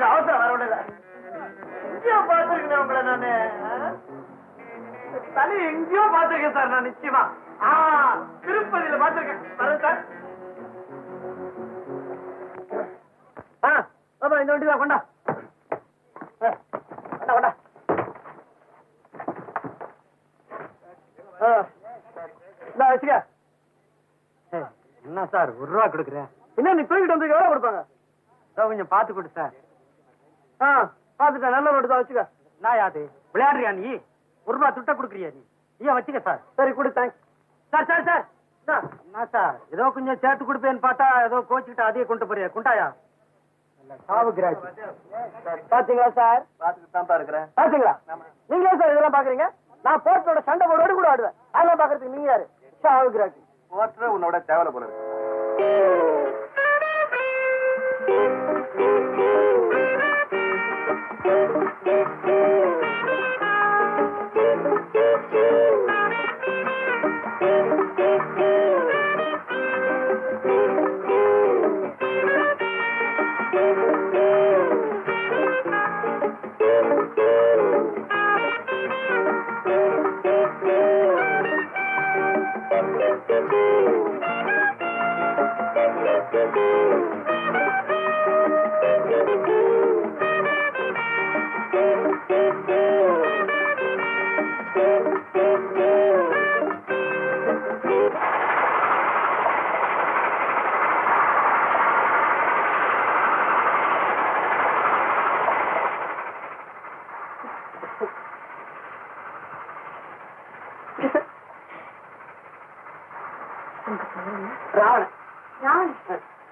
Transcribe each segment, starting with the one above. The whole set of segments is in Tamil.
கொஞ்சம் அவசரம் வர விடல. எங்கேயோ பார்த்திருக்கேன் உங்களை நானு. தலை எங்கேயோ பார்த்திருக்கேன் சார் நான் நிச்சயமா. திருப்பதியில பார்த்திருக்கேன். வரேன் சார். இந்த வண்டி தான் கொண்டா கொண்டா. வச்சுக்க. என்ன சார் ₹1 கொடுக்குறேன்? என்ன நீ தூக்கிட்டு வந்து எவ்வளவு கொடுப்பாங்க? கொஞ்சம் பார்த்து கொடு சார். பார்த்துட்டேன். நல்ல ரோடு தான். வச்சுக்க. நான் யாது விளையாடுறியா நீ? ₹1 துட்ட கொடுக்குறியா நீ? ஐயா வச்சுக்க சார். சரி கொடு. Thanks sir. சார் சார் என்ன சார் ஏதோ கொஞ்சம் சேர்த்து கொடுப்பேன்னு பார்த்தா ஏதோ கோச்சுக்கிட்ட அதையே கொண்டு போறியா? குண்டாயா பாத்தீங்களா சார்? பாத்துக்கிட்டு தான் இருக்கிறேன். பாத்தீங்களா? நீங்களே சார் இதெல்லாம் பாக்குறீங்க? நான் போர்ட்டோட சண்டை போட கூட ஆடுவேன். அதெல்லாம் பாக்குறதுக்கு நீங்க யாரு? சாவுகிறாச்சு. போர்ட்டர் உன்னோட தேவலை போல இருக்கு.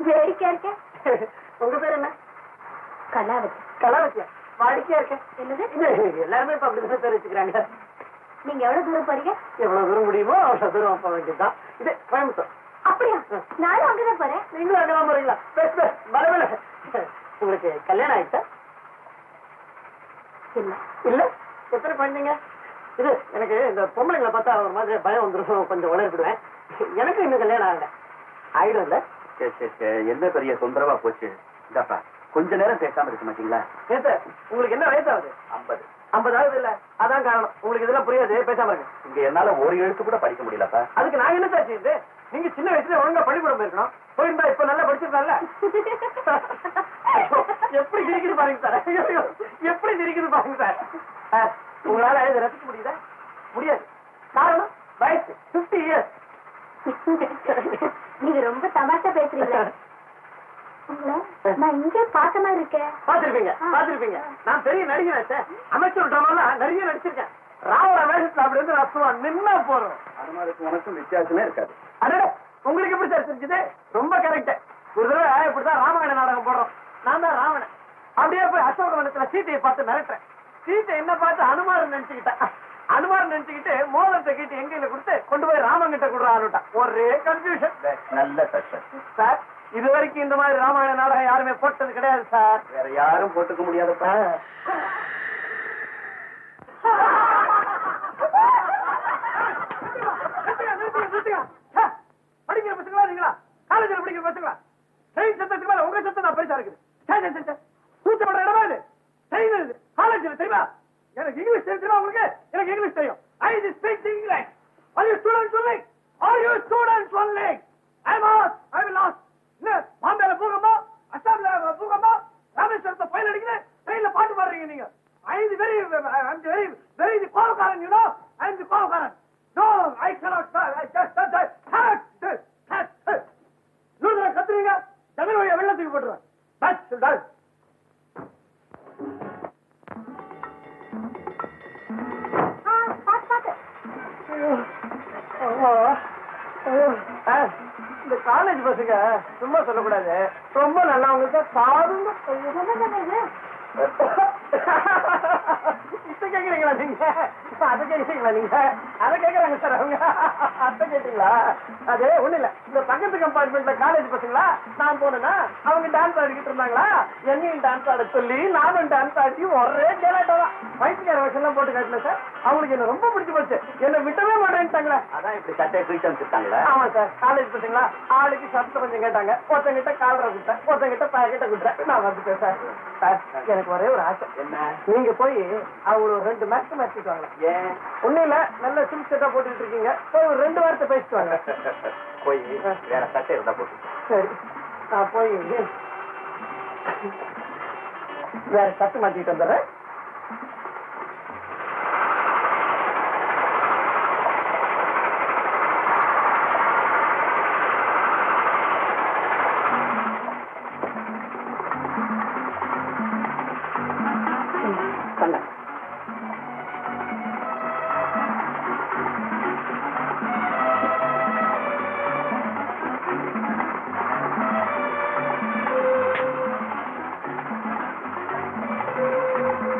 வேடிக்கையா இருக்க. உங்க பேர் என்ன? கலாவதி. கலாவதியா? வாடிக்கையா இருக்க. என்னது? எல்லாருமே இப்ப அப்படிதான் பேர் வச்சுக்கிறாங்க. நீங்க எவ்வளவு தூரம் போறீங்க? எவ்வளவு தூரம் முடியுமோ அவ்வளவு தூரம் போக வேண்டியதுதான். இது கோயம்புத்தூர். அப்படியா? நானும் அங்கதான் போறேன். நீங்களும் அங்கதான் போறீங்களா? பரவாயில்ல. உங்களுக்கு கல்யாணம் ஆயிடுச்சா? இல்ல. இல்ல? எத்தனை குழந்தைங்க? இது எனக்கு இந்த பொம்பளைங்களை பார்த்தா ஒரு மாதிரி பயம் வந்துடும். கொஞ்சம் உணர்விடுவேன். எனக்கு இன்னும் கல்யாணம் ஆகல. ஆயிடும்ல? என்ன பெரிய தொந்தரவா போச்சு. இந்தாப்பா கொஞ்ச நேரம் பேசாம இருக்க மாட்டீங்களா? உங்களுக்கு என்ன வயசாகுது? 50. 50 ஆகுது இல்ல? அதான் காரணம். உங்களுக்கு இதெல்லாம் புரியாது. பேசாம இருக்கு. இங்க என்னால ஒரு எழுத்து கூட படிக்க முடியலப்பா. அதுக்கு நான் என்ன சார் செய்யுது? நீங்க சின்ன வயசுல ஒழுங்கா பள்ளிக்கூடம் போயிருக்கணும். போயிருந்தா இப்ப நல்லா படிச்சிருந்தால. எப்படி சிரிக்குது பாருங்க சார். எப்படி சிரிக்குது பாருங்க சார். உங்களால இதை ரசிக்க முடியுதா? முடியாது. காரணம் வயசு 50 இயர்ஸ். நீங்க ரொம்ப தமாஷா பேசுறீங்க. நான் இங்கே பார்த்த மாதிரி இருக்கேன். பாத்திருப்பீங்க. நான் பெரிய நடிகர் சார். அமைச்சர் ட்ராமாலாம் நிறைய நடிச்சிருக்கேன். ராவண வேஷத்துல அப்படி இருந்து ரசுவான் நின்னா போறோம். அதுக்கு உனக்கும் வித்தியாசமே இருக்காது. அட உங்களுக்கு எப்படி சார் தெரிஞ்சது? ரொம்ப கரெக்ட். ஒரு தடவை இப்படிதான் ராமாயண நாடகம் போடுறோம். நான் தான் ராவணன். அப்படியே போய் அசோகவனத்துல சீத்தையை பார்த்து மிரட்டுறேன். சீத்தை என்ன பார்த்து அனுமாரம் நினைச்சுக்கிட்டேன். அனுமாரம் நினைச்சுக்கிட்டு மோதிரத்தை கேட்டு எங்கையில கொடுத்து கொண்டு போய் ராமன் கிட்ட கொடுறான்னுட்டான். ஒரே கன்ஃபியூஷன். நல்ல சட்டம் சார். இது வரைக்கும் இந்த மாதிரி ராமாயண நாடகம் யாருமே போட்டது கிடையாது சார். வேற யாரும் போட்டுக்க முடியாதப்பா. படிக்கிற பசங்களா நீங்களா? காலேஜில் படிக்கிற பசங்களா? ட்ரெயின் சத்தத்துக்கு மேல உங்க சத்தம் தான் பெருசா இருக்குது. கூச்சப்படுற இடமா இது? ட்ரெயின் காலேஜில் தெரியுமா? எனக்கு இங்கிலீஷ் தெரியுமா? உங்களுக்கு எனக்கு இங்கிலீஷ் தெரியும். I speak English. Are you students only? Are you students only? I will ask. பாம்பேல பூகம்பா, அசாம்ல பூகம்பா, ராமேஸ்வரத்தை பயில் அடிக்கிறேன். ட்ரெயின்ல பாட்டு பாடுறீங்க நீங்க. I am very கோவக்காரன். You know, I am the கோவக்காரன். No, I cannot. I just லூசுல கத்துறீங்க. தமிழ் வழியா வெள்ளத்துக்கு போட்டுருவேன். இந்த காலேஜ் பசங்க சும்மா சொல்லக்கூடாது. ரொம்ப நல்லா உங்களுக்கு சாதுங்க. இத்த கேக்குறீங்களா நீங்க? அதை கேக்குறீங்களா நீங்க? அதை கேக்குறாங்க சார் அவங்க. அத்தை கேட்டீங்களா? அது ஒண்ணு இல்ல, இந்த பக்கத்து கம்பார்ட்மெண்ட்ல காலேஜ் பசங்களா நான் போனேன்னா அவங்க டான்ஸ் ஆடிக்கிட்டு இருந்தாங்களா, என்னையும் டான்ஸ் ஆட சொல்லி நானும் டான்ஸ் ஆடி ஒரே கேலாட்டோதான். வயசுக்கார வருஷம் எல்லாம் போட்டு காட்டல சார். அவங்களுக்கு என்ன ரொம்ப பிடிச்சு போச்சு, என்ன விட்டவே மாட்டேன்ட்டாங்களே. அதான் இப்படி சட்டையை தூக்கி அனுப்பிச்சுட்டாங்களே. ஆமா சார், காலேஜ் பசங்களா ஆளுக்கு சட்டை கொஞ்சம் கேட்டாங்க. ஒருத்தங்கிட்ட காலரை விட்டேன், ஒருத்தங்கிட்ட பாக்கெட்டை விட்டேன். நான் வந்துட்டேன் சார். சார் எனக்கு ஒரே ஒரு ஆசை, என்ன? நீங்க போய் அவங்கள ஒரு 2 மேட்ச் மாத்திட்டு வாங்க. ஏன்? ஒண்ணும் இல்ல, நல்ல சிம் செட்டா போட்டுட்டு இருக்கீங்க, போய் ஒரு 2 வாரத்தை பேசிட்டு வாங்க. போய் வேற சட்டை இருந்தா போட்டு. சரி, நான் போய் வேற சட்டை மாத்திட்டு வந்துடுறேன்.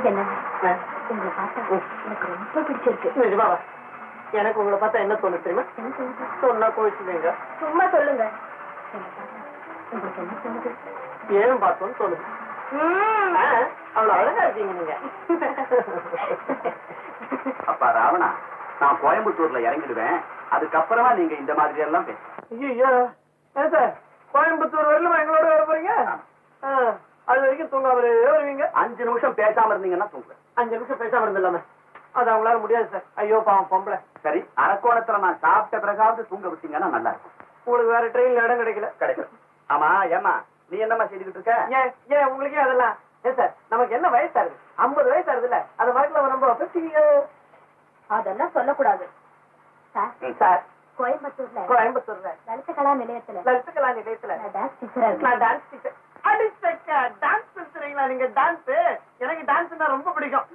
என்ன உங்களை பார்த்தா எனக்கு ரொம்ப பிடிச்சிருக்கு. நிஜமாவா? எனக்கு உங்களை பார்த்தா என்ன தோணுது தெரியுமா? என்ன தோணுது? சொன்னா கோவிச்சுக்கீங்க. சும்மா சொல்லுங்க. என்ன பார்த்தா உங்களுக்கு என்ன தோணுது? ஏன் பார்த்தோன்னு தோணுது. அவ்வளவு அழகா இருக்கீங்க நீங்க. அப்பா ராவணா, நான் கோயம்புத்தூர்ல இறங்கிடுவேன், அதுக்கப்புறமா நீங்க இந்த மாதிரி எல்லாம் பேச. ஐயோ ஏன் சார், கோயம்புத்தூர் வரலும் எங்களோட வர போறீங்க? அது வரைக்கும் தூங்காமலே வருவீங்க. 5 நிமிஷம் பேசாம இருந்தீங்கன்னா தூங்குவேன். 5 நிமிஷம் பேசாம இருந்தில்லாம அது அவங்களால முடியாது சார். ஐயோ பாவம் பொம்பளை. சரி, அரக்கோணத்துல நான் சாப்பிட்ட பிறகாவது தூங்க விட்டீங்கன்னா நல்லா இருக்கும். உங்களுக்கு வேற ட்ரெயின்ல இடம் கிடைக்கல. கிடைக்கும். ஆமா ஏமா, நீ என்னமா செய்துகிட்டு இருக்க? ஏன் ஏன் உங்களுக்கே அதெல்லாம்? ஏன் சார், நமக்கு என்ன வயசாகுது? 50 வயசு ஆகுதுல்ல, அது மறக்கல ரொம்ப 50. அதெல்லாம் சொல்லக்கூடாது சார். சார் கோயம்புத்தூர்ல கோயம்புத்தூர்ல லலித கலா நிலையத்துல லலித கலா நிலையத்துல நான் டான்ஸ் டீச்சரா இருக்கேன். நான் டான்ஸ் டீச்சர். டான்ஸ் பேசுறீங்களா நீங்க? டான்ஸ் எனக்கு டான்ஸ்னா ரொம்ப பிடிக்கும்.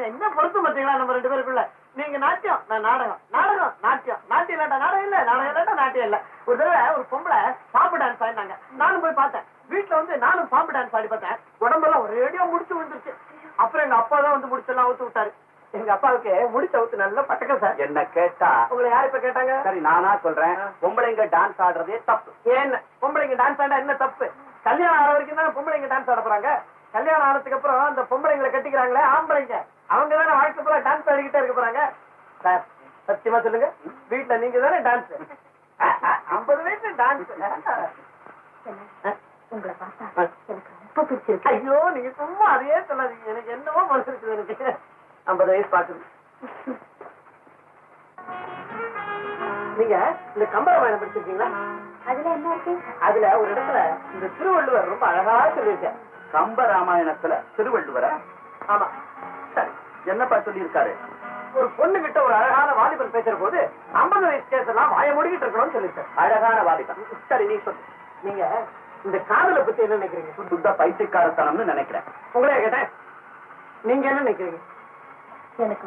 என்ன பொறுத்து பாத்தீங்களா நம்ம 2 பேருக்குள்ள? நீங்க நாட்டியம், நான் நாடகம், நாடகம் நாட்டியம், நாட்டியம் இல்லாட்டா நாடகம் இல்ல, நாடகம் இல்லாட்டா நாட்டியம் இல்ல. ஒரு தடவை ஒரு பொம்பளை பாம்பு டான்ஸ் ஆடினாங்க, நானும் போய் பார்த்தேன். வீட்டுல வந்து நானும் பாம்பு டான்ஸ் ஆடி பார்த்தேன். உடம்பெல்லாம் ஒரேடியா முடிச்சு விழுந்துருச்சு. அப்புறம் எங்க அப்பா தான் வந்து முடிச்செல்லாம் அவுத்து விட்டாரு. எங்க அப்பாவுக்கு முடிச்ச அவுத்து நல்ல பட்டக்க சார். என்ன கேட்டா? உங்களை யார் இப்ப கேட்டாங்க? சரி, நானா சொல்றேன், பொம்பளைங்க டான்ஸ் ஆடுறதே தப்பு. ஏன் பொம்பளைங்க டான்ஸ் ஆடா என்ன தப்பு? கல்யாணம் ஆன வரைக்கும் தானே பொம்பளைங்க டான்ஸ் ஆட போறாங்க. கல்யாணம் ஆனதுக்கு அப்புறம் அந்த பொம்பளைங்களை கட்டிக்கிறாங்களே ஆம்பளைங்க, அவங்க தானே வாழ்க்கை பூரா டான்ஸ் ஆடிக்கிட்டே இருக்க போறாங்க. சார் சத்தியமா சொல்லுங்க, வீட்டுல நீங்க தானே டான்ஸ்? 50 வயசு டான்ஸ். உங்களை பார்த்தா எனக்கு ரொம்ப பிடிச்சிருக்கு. ஐயோ நீங்க சும்மா அதையே சொல்லாதீங்க, எனக்கு என்னவோ மனசு இருக்குது. எனக்கு 50 வயசு பாக்குது. நீங்க இந்த கம்பராமாயணம் படிச்சிருக்கீங்களா? அதுல என்ன இருக்கு? அதுல ஒரு இடத்துல இந்த திருவள்ளுவர் ரொம்ப அழகா சொல்லியிருக்கார். கம்ப ராமாயணத்துல திருவள்ளுவர? ஆமா. சரி, என்னப்பா சொல்லியிருக்காரு? ஒரு பொண்ணு கிட்ட ஒரு அழகான வாலிபன் பேசுற போது 50 வயசு கேசெல்லாம் வாய மூடிக்கிட்டு இருக்கணும்னு சொல்லியிருக்காரு. அழகான வாலிபன். சரி, நீ சொல்லு, நீங்க இந்த காதலை பத்தி என்ன நினைக்கிறீங்க? சுத்த பைத்தியக்காரத்தனம்னு நினைக்கிறேன். உங்களே கேட்டேன், நீங்க என்ன நினைக்கிறீங்க? எனக்கு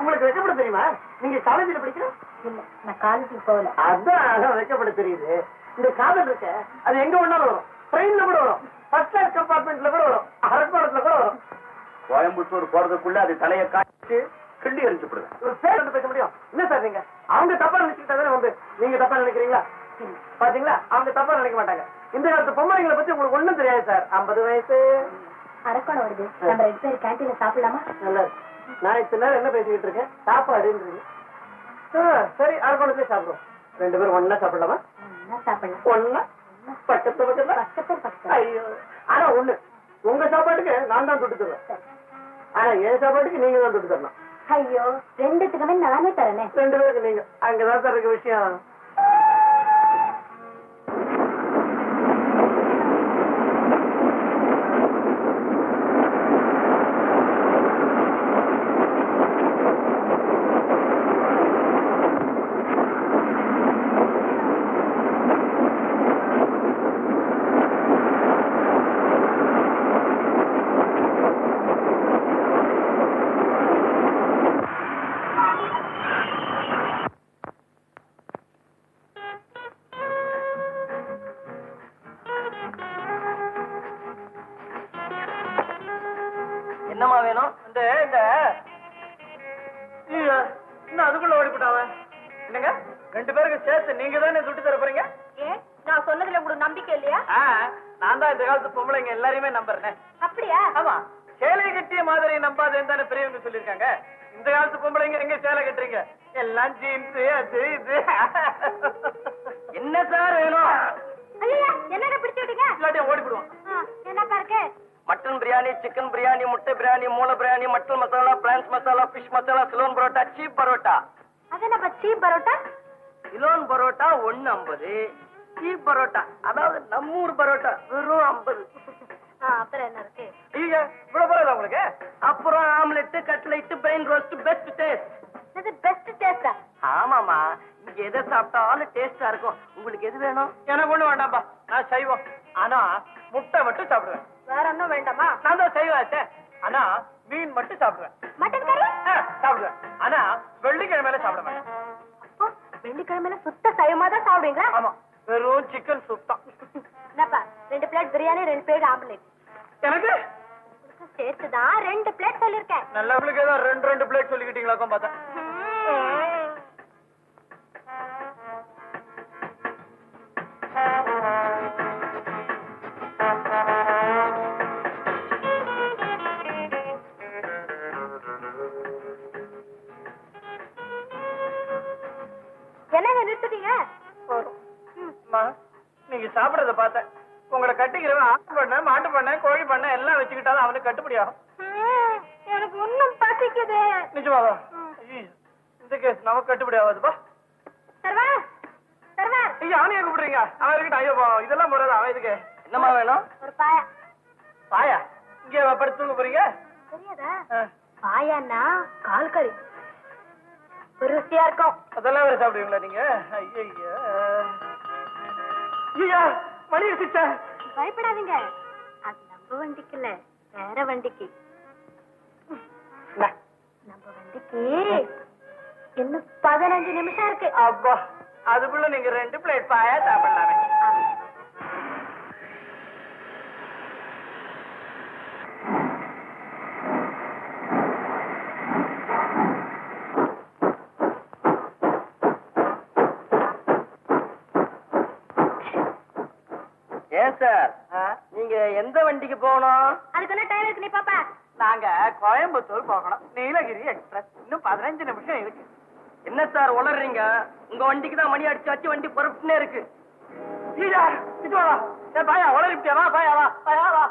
உங்களுக்கு வைக்கப்பட தெரியுமா? நீங்க காலேஜில் படிக்கிற? இல்ல, நான் காலேஜுக்கு போகல. அதான் வைக்கப்பட தெரியுது. இந்த காதல் இருக்க அது எங்க வேணாலும் வரும். ட்ரெயின்ல கூட வரும், ஃபர்ஸ்ட் கிளாஸ் கம்பார்ட்மெண்ட்ல கூட வரும், அரக்கோணத்துல கூட வரும். கோயம்புத்தூர் போறதுக்குள்ள அது தலையை காய்ச்சி கிண்டி எரிஞ்சு போடுவேன். ஒரு பேர் வந்து பேச முடியும்? என்ன சார் நீங்க? அவங்க தப்பா நினைச்சுக்கிட்டாதானே வந்து நீங்க தப்பா நினைக்கிறீங்களா? பாத்தீங்களா, அவங்க தப்பா நினைக்க மாட்டாங்க. இந்த காலத்து பொம்பளைங்களை பத்தி உங்களுக்கு ஒண்ணும் தெரியாது சார். 50 வயசு அரக்கோணம் வருது, நம்ம 2 பேரும் கேண்டீன்ல சாப்பிடலாமா? நல்லா இருக்கு. நான் இத்தனை நேரம் என்ன பேசிக்கிட்டு இருக்கேன்? சாப்பாடுன்றீங்க. சரி, அரக்கோணத்திலே சாப்பிடுவோம். 2 பேரும் ஒன்னா சாப்பிடலாமா? சாப்பிடலாம். ஒன்னா பக்கத்து பக்கத்துல? பக்கத்தில் பக்கத்தில். ஐயோ, ஆனா ஒண்ணு, உங்க சாப்பாட்டுக்கு நான் தான் தொட்டு தருவேன். ஆனா என் சாப்பாட்டுக்கு நீங்க தான் தொட்டு தரணும். ஐயோ, 2த்துக்குமே நானே தரேனே. 2 பேருக்கு நீங்க. அங்கதான் சார் இருக்க விஷயம். 2 பேருக்கு சேர்த்து நீங்க தானே சுட்டு தர போறீங்க? ஏன் நான் சொன்னதுல உங்களுக்கு நம்பிக்கை இல்லையா? நான் தான் இந்த காலத்து பொம்பளைங்க எல்லாரையுமே நம்புறேன். அப்படியா? ஆமா, சேலை கட்டிய மாதிரி நம்பாதேன்னு தானே பெரியவங்க சொல்லியிருக்காங்க. இந்த காலத்து பொம்பளைங்க எங்க சேலை கட்டுறீங்க? எல்லாம் ஜீன்ஸ் அது இது. என்ன சார் வேணும்? ஐயா என்னங்க பிடிச்சு விட்டீங்க? இல்லாட்டியும் ஓடிவிடுவோம். என்னப்பா இருக்கு? மட்டன் பிரியாணி, சிக்கன் பிரியாணி, முட்டை பிரியாணி, மூளை biryani, mutton masala, prawns masala, fish masala, Ceylon parotta, cheap parotta. அது என்னப்பா சீப் பரோட்டா? சிலோன் பரோட்டா 1.50, சீப் பரோட்டா அதாவது நம்ம ஊர் பரோட்டா வெறும் 50. அப்புறம் என்ன இருக்கு? ஐயா இவ்வளவு பரவாயில்ல உங்களுக்கு? அப்புறம் omelette, cutlet, brain roast, best taste. இது பெஸ்ட் டேஸ்டா? ஆமாமா, இங்க எதை சாப்பிட்டாலும் டேஸ்டா இருக்கும். உங்களுக்கு எது வேணும்? எனக்கு ஒண்ணு வேண்டாம்பா, நான் சைவம். ஆனா முட்டை மட்டும் சாப்பிடுவேன். வேற ஒண்ணும் வேண்டாமா? நான் தான் சைவாச்சே. ஆனா மீன் மட்டும் சாப்பிடுவேன். மட்டன் கறி சாப்பிடுவேன். ஆனா வெள்ளிக்கிழமையில சாப்பிட மாட்டேன். அப்போ வெள்ளிக்கிழமையில சுத்த சைவமா தான் சாப்பிடுவீங்களா? ஆமா, வெறும் சிக்கன் சூப் தான். என்னப்பா 2 பிளேட் பிரியாணி 2 பிளேட் ஆம்லெட். எனக்கு சேர்த்துதான் 2 பிளேட் சொல்லிருக்கேன். நல்லவங்களுக்கு ஏதோ 2 பிளேட் சொல்லிக்கிட்டீங்களாக்கும் பார்த்தேன். என்னங்க நிறுத்துட்டீங்க? நீங்க சாப்பிடறத பார்த்தேன். உங்களை கட்டிக்கிறவன் ஆட்டு பண்ண, மாட்டு பண்ண, கோழி பண்ண எல்லாம் வச்சுக்கிட்டாலும் அவனுக்கு கட்டுப்படி ஆகும். எனக்கு ஒண்ணும் பசிக்குது. நிஜமாவா? இந்த கேஸ் நமக்கு கட்டுப்படி ஆகாதுப்பா. சர்வர் சர்வர் ஐயா அவனையே கூப்பிடுறீங்க? அவன் இருக்கட்டும். ஐயோ இதெல்லாம் போறாது. அவன் இதுக்கு என்னமா வேணும்? ஒரு பாயா. பாயா? இங்கே படுத்து தூங்க போறீங்க? தெரியாதா? பாயான்னா கால் கறி ருசியா இருக்கும். அதெல்லாம் வேற சாப்பிடுவீங்களா நீங்க? ஐயா மணி வச்சுச்சா? பயப்படாதீங்க, அது நம்ம வண்டிக்கு இல்ல, வேற வண்டிக்கு. நம்ம வண்டிக்கு இன்னும் 15 நிமிஷம் இருக்கு. அப்பா, அதுக்குள்ள நீங்க 2 பிளேட் பாயா சாப்பிடலாமே. ஏன் சார், நீங்க எந்த வண்டிக்கு போகணும்? அதுக்கு என்ன டைம் இருக்கு நீ பாப்பா? நாங்க கோயம்புத்தூர் போகணும். நீலகிரி எக்ஸ்பிரஸ். இன்னும் 15 நிமிஷம் இருக்கு. என்ன சார் உளறீங்க? உங்க வண்டிக்கு தான் மணி அடிச்சாச்சு, வண்டி புறப்பட்டுனே இருக்கு. ஐயா இது வா. பாயா உளறிப்பிட்டியா? வா பாயா, வா பாயா வா.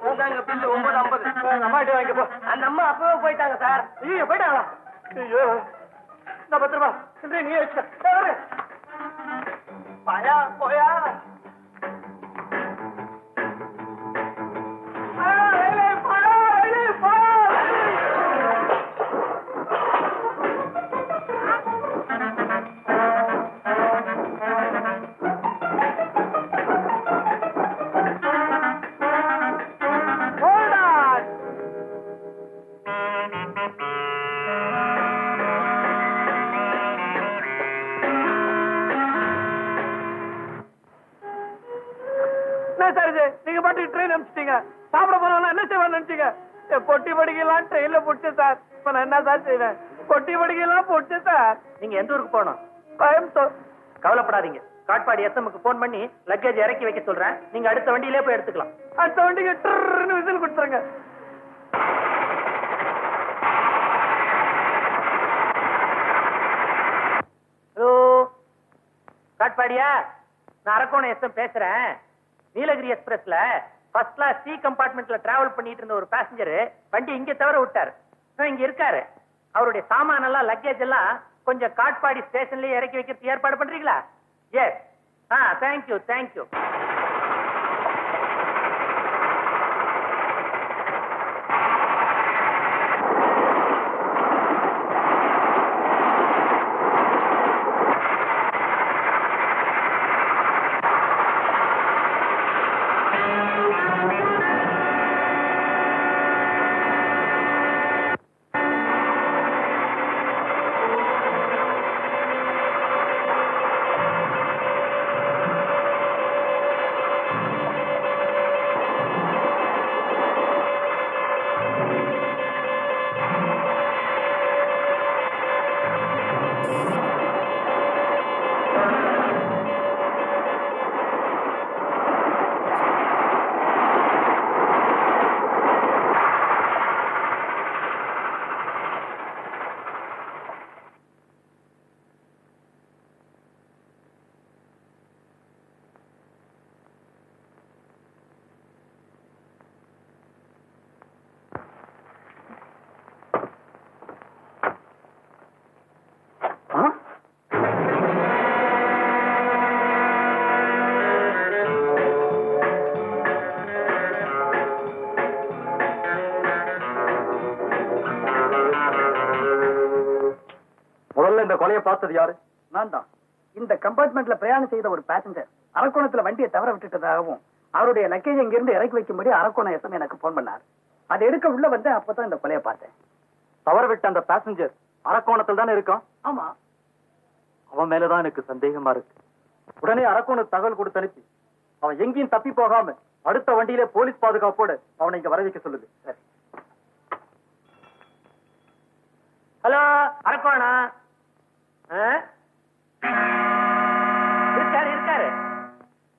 உங்க பில்லு 9.50. அம்மாட்ட வாங்க போ. அந்த அம்மா அப்பவே போயிட்டாங்க சார். ஐயோ போயிட்டாங்களா? ஐயோ இந்த 10 ரூபா சில்லறை நீ வச்சுக்க. பாயா போயா. நீங்க பாட்டு ட்ரெயின் அனுப்பிச்சிட்டீங்க. சாப்பிட போறவங்க என்ன செய்வான்னு நினைச்சீங்க? பொட்டி படிக்கலாம் ட்ரெயின்ல போட்டு சார். இப்ப நான் என்ன சார் செய்வேன்? பொட்டி படிக்கலாம் போட்டு சார். நீங்க எந்த ஊருக்கு போகணும்? கோயம்புத்தூர். கவலைப்படாதீங்க, காட்பாடி எஸ்எம்க்கு போன் பண்ணி லக்கேஜ் இறக்கி வைக்க சொல்றேன். நீங்க அடுத்த வண்டியிலே போய் எடுத்துக்கலாம். அடுத்த வண்டிக்கு ட்ருன்னு விசில் கொடுத்துருங்க. ஹலோ காட்பாடியா? நான் அரக்கோணம் எஸ்எம் பேசுறேன். நீலகிரி எக்ஸ்பிரஸ்ல ஃபர்ஸ்ட் கிளாஸ் சி கம்பார்ட்மெண்ட்ல டிராவல் பண்ணிட்டு இருந்த ஒரு பேசஞ்சர் வண்டி இங்க தவற விட்டாரு. இங்க இருக்காரு. அவருடைய சாமான எல்லாம் லக்கேஜ் எல்லாம் கொஞ்சம் காட்பாடி ஸ்டேஷன்லயே இறக்கி வைக்கிறதுக்கு ஏற்பாடு பண்றீங்களா? எஸ். Thank you thank you. கொலையை பார்த்தது யாரு? நான் தான். இந்த கம்பார்ட்மெண்ட்ல பிரயாணம் செய்த ஒரு பேசஞ்சர் அரக்கோணத்துல வண்டியை தவற விட்டுட்டதாகவும் அவருடைய லக்கேஜ் இங்கிருந்து இறக்கி வைக்கும்படி அரக்கோணம் எஸ்எம் எனக்கு போன் பண்ணார். அதை எடுக்க உள்ள வந்து அப்பதான் இந்த கொலையை பார்த்தேன். தவற விட்ட அந்த பேசஞ்சர் அரக்கோணத்தில் தானே இருக்கான்? ஆமா. அவன் மேலதான் எனக்கு சந்தேகமா இருக்கு. உடனே அரக்கோணம் தகவல் கொடுத்து அனுப்பி அவன் எங்கேயும் தப்பி போகாம அடுத்த வண்டியிலே போலீஸ் பாதுகாப்போடு அவனை இங்க வர வைக்க சொல்லுது. சரி. ஹலோ அரக்கோணம். இருக்காரு இருக்காரு.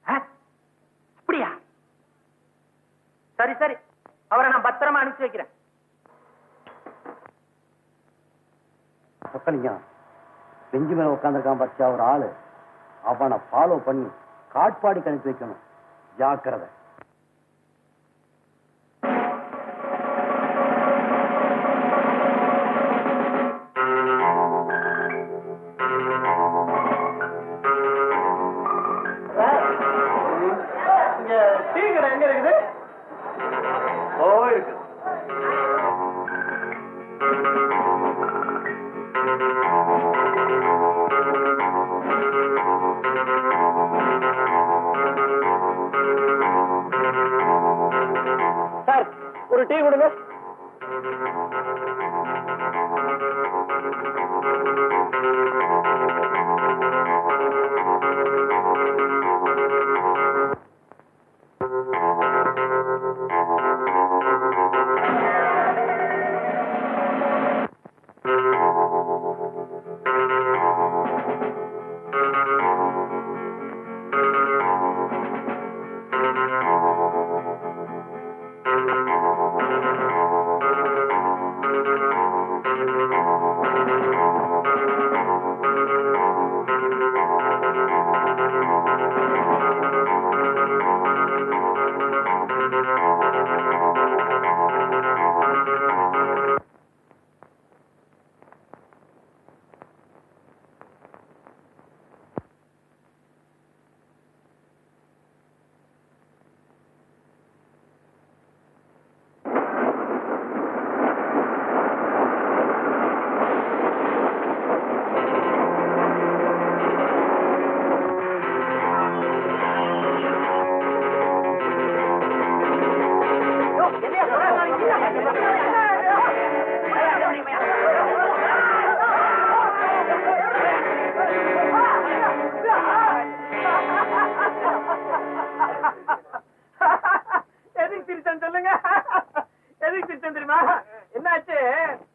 அப்படியா? சரி சரி, அவரை நான் பத்திரமா அனுப்பிச்சு வைக்கிறேன். சொக்கலிங்கம் பெஞ்சு மேல உட்காந்துருக்கான் பச்சா ஒரு ஆளு. அவனை ஃபாலோ பண்ணி காட்பாடிக்கு அனுப்பி வைக்கணும். ஜாக்கிரதை. டீ கடை எங்க இருக்குது? ஓ இருக்கு. சார் ஒரு டீ கொடுங்க. எதுக்கு சிரிச்சேன் சொல்லுங்க? எதுக்கு சிரிச்சேன் தெரியுமா? என்னாச்சு,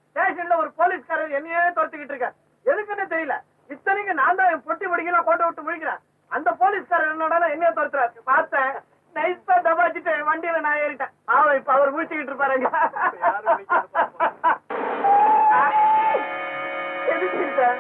ஸ்டேஷன்ல ஒரு போலீஸ்காரர் என்னையே தோத்துக்கிட்டு இருக்க. எதுக்குன்னு தெரியல. இத்தனைக்கு நான் தான் என் பொட்டி முடிக்கலாம் கோட்டை விட்டு முடிக்கிறேன். அந்த போலீஸ்காரர் என்னோட என்னைய தோத்துறாரு. பார்த்தேன், நைஸா தபாச்சிட்டு வண்டியில நான் ஏறிட்டேன். இப்ப அவர் முடிச்சுக்கிட்டு இருப்பாருங்க. எதுக்கு சிரிச்சேன்?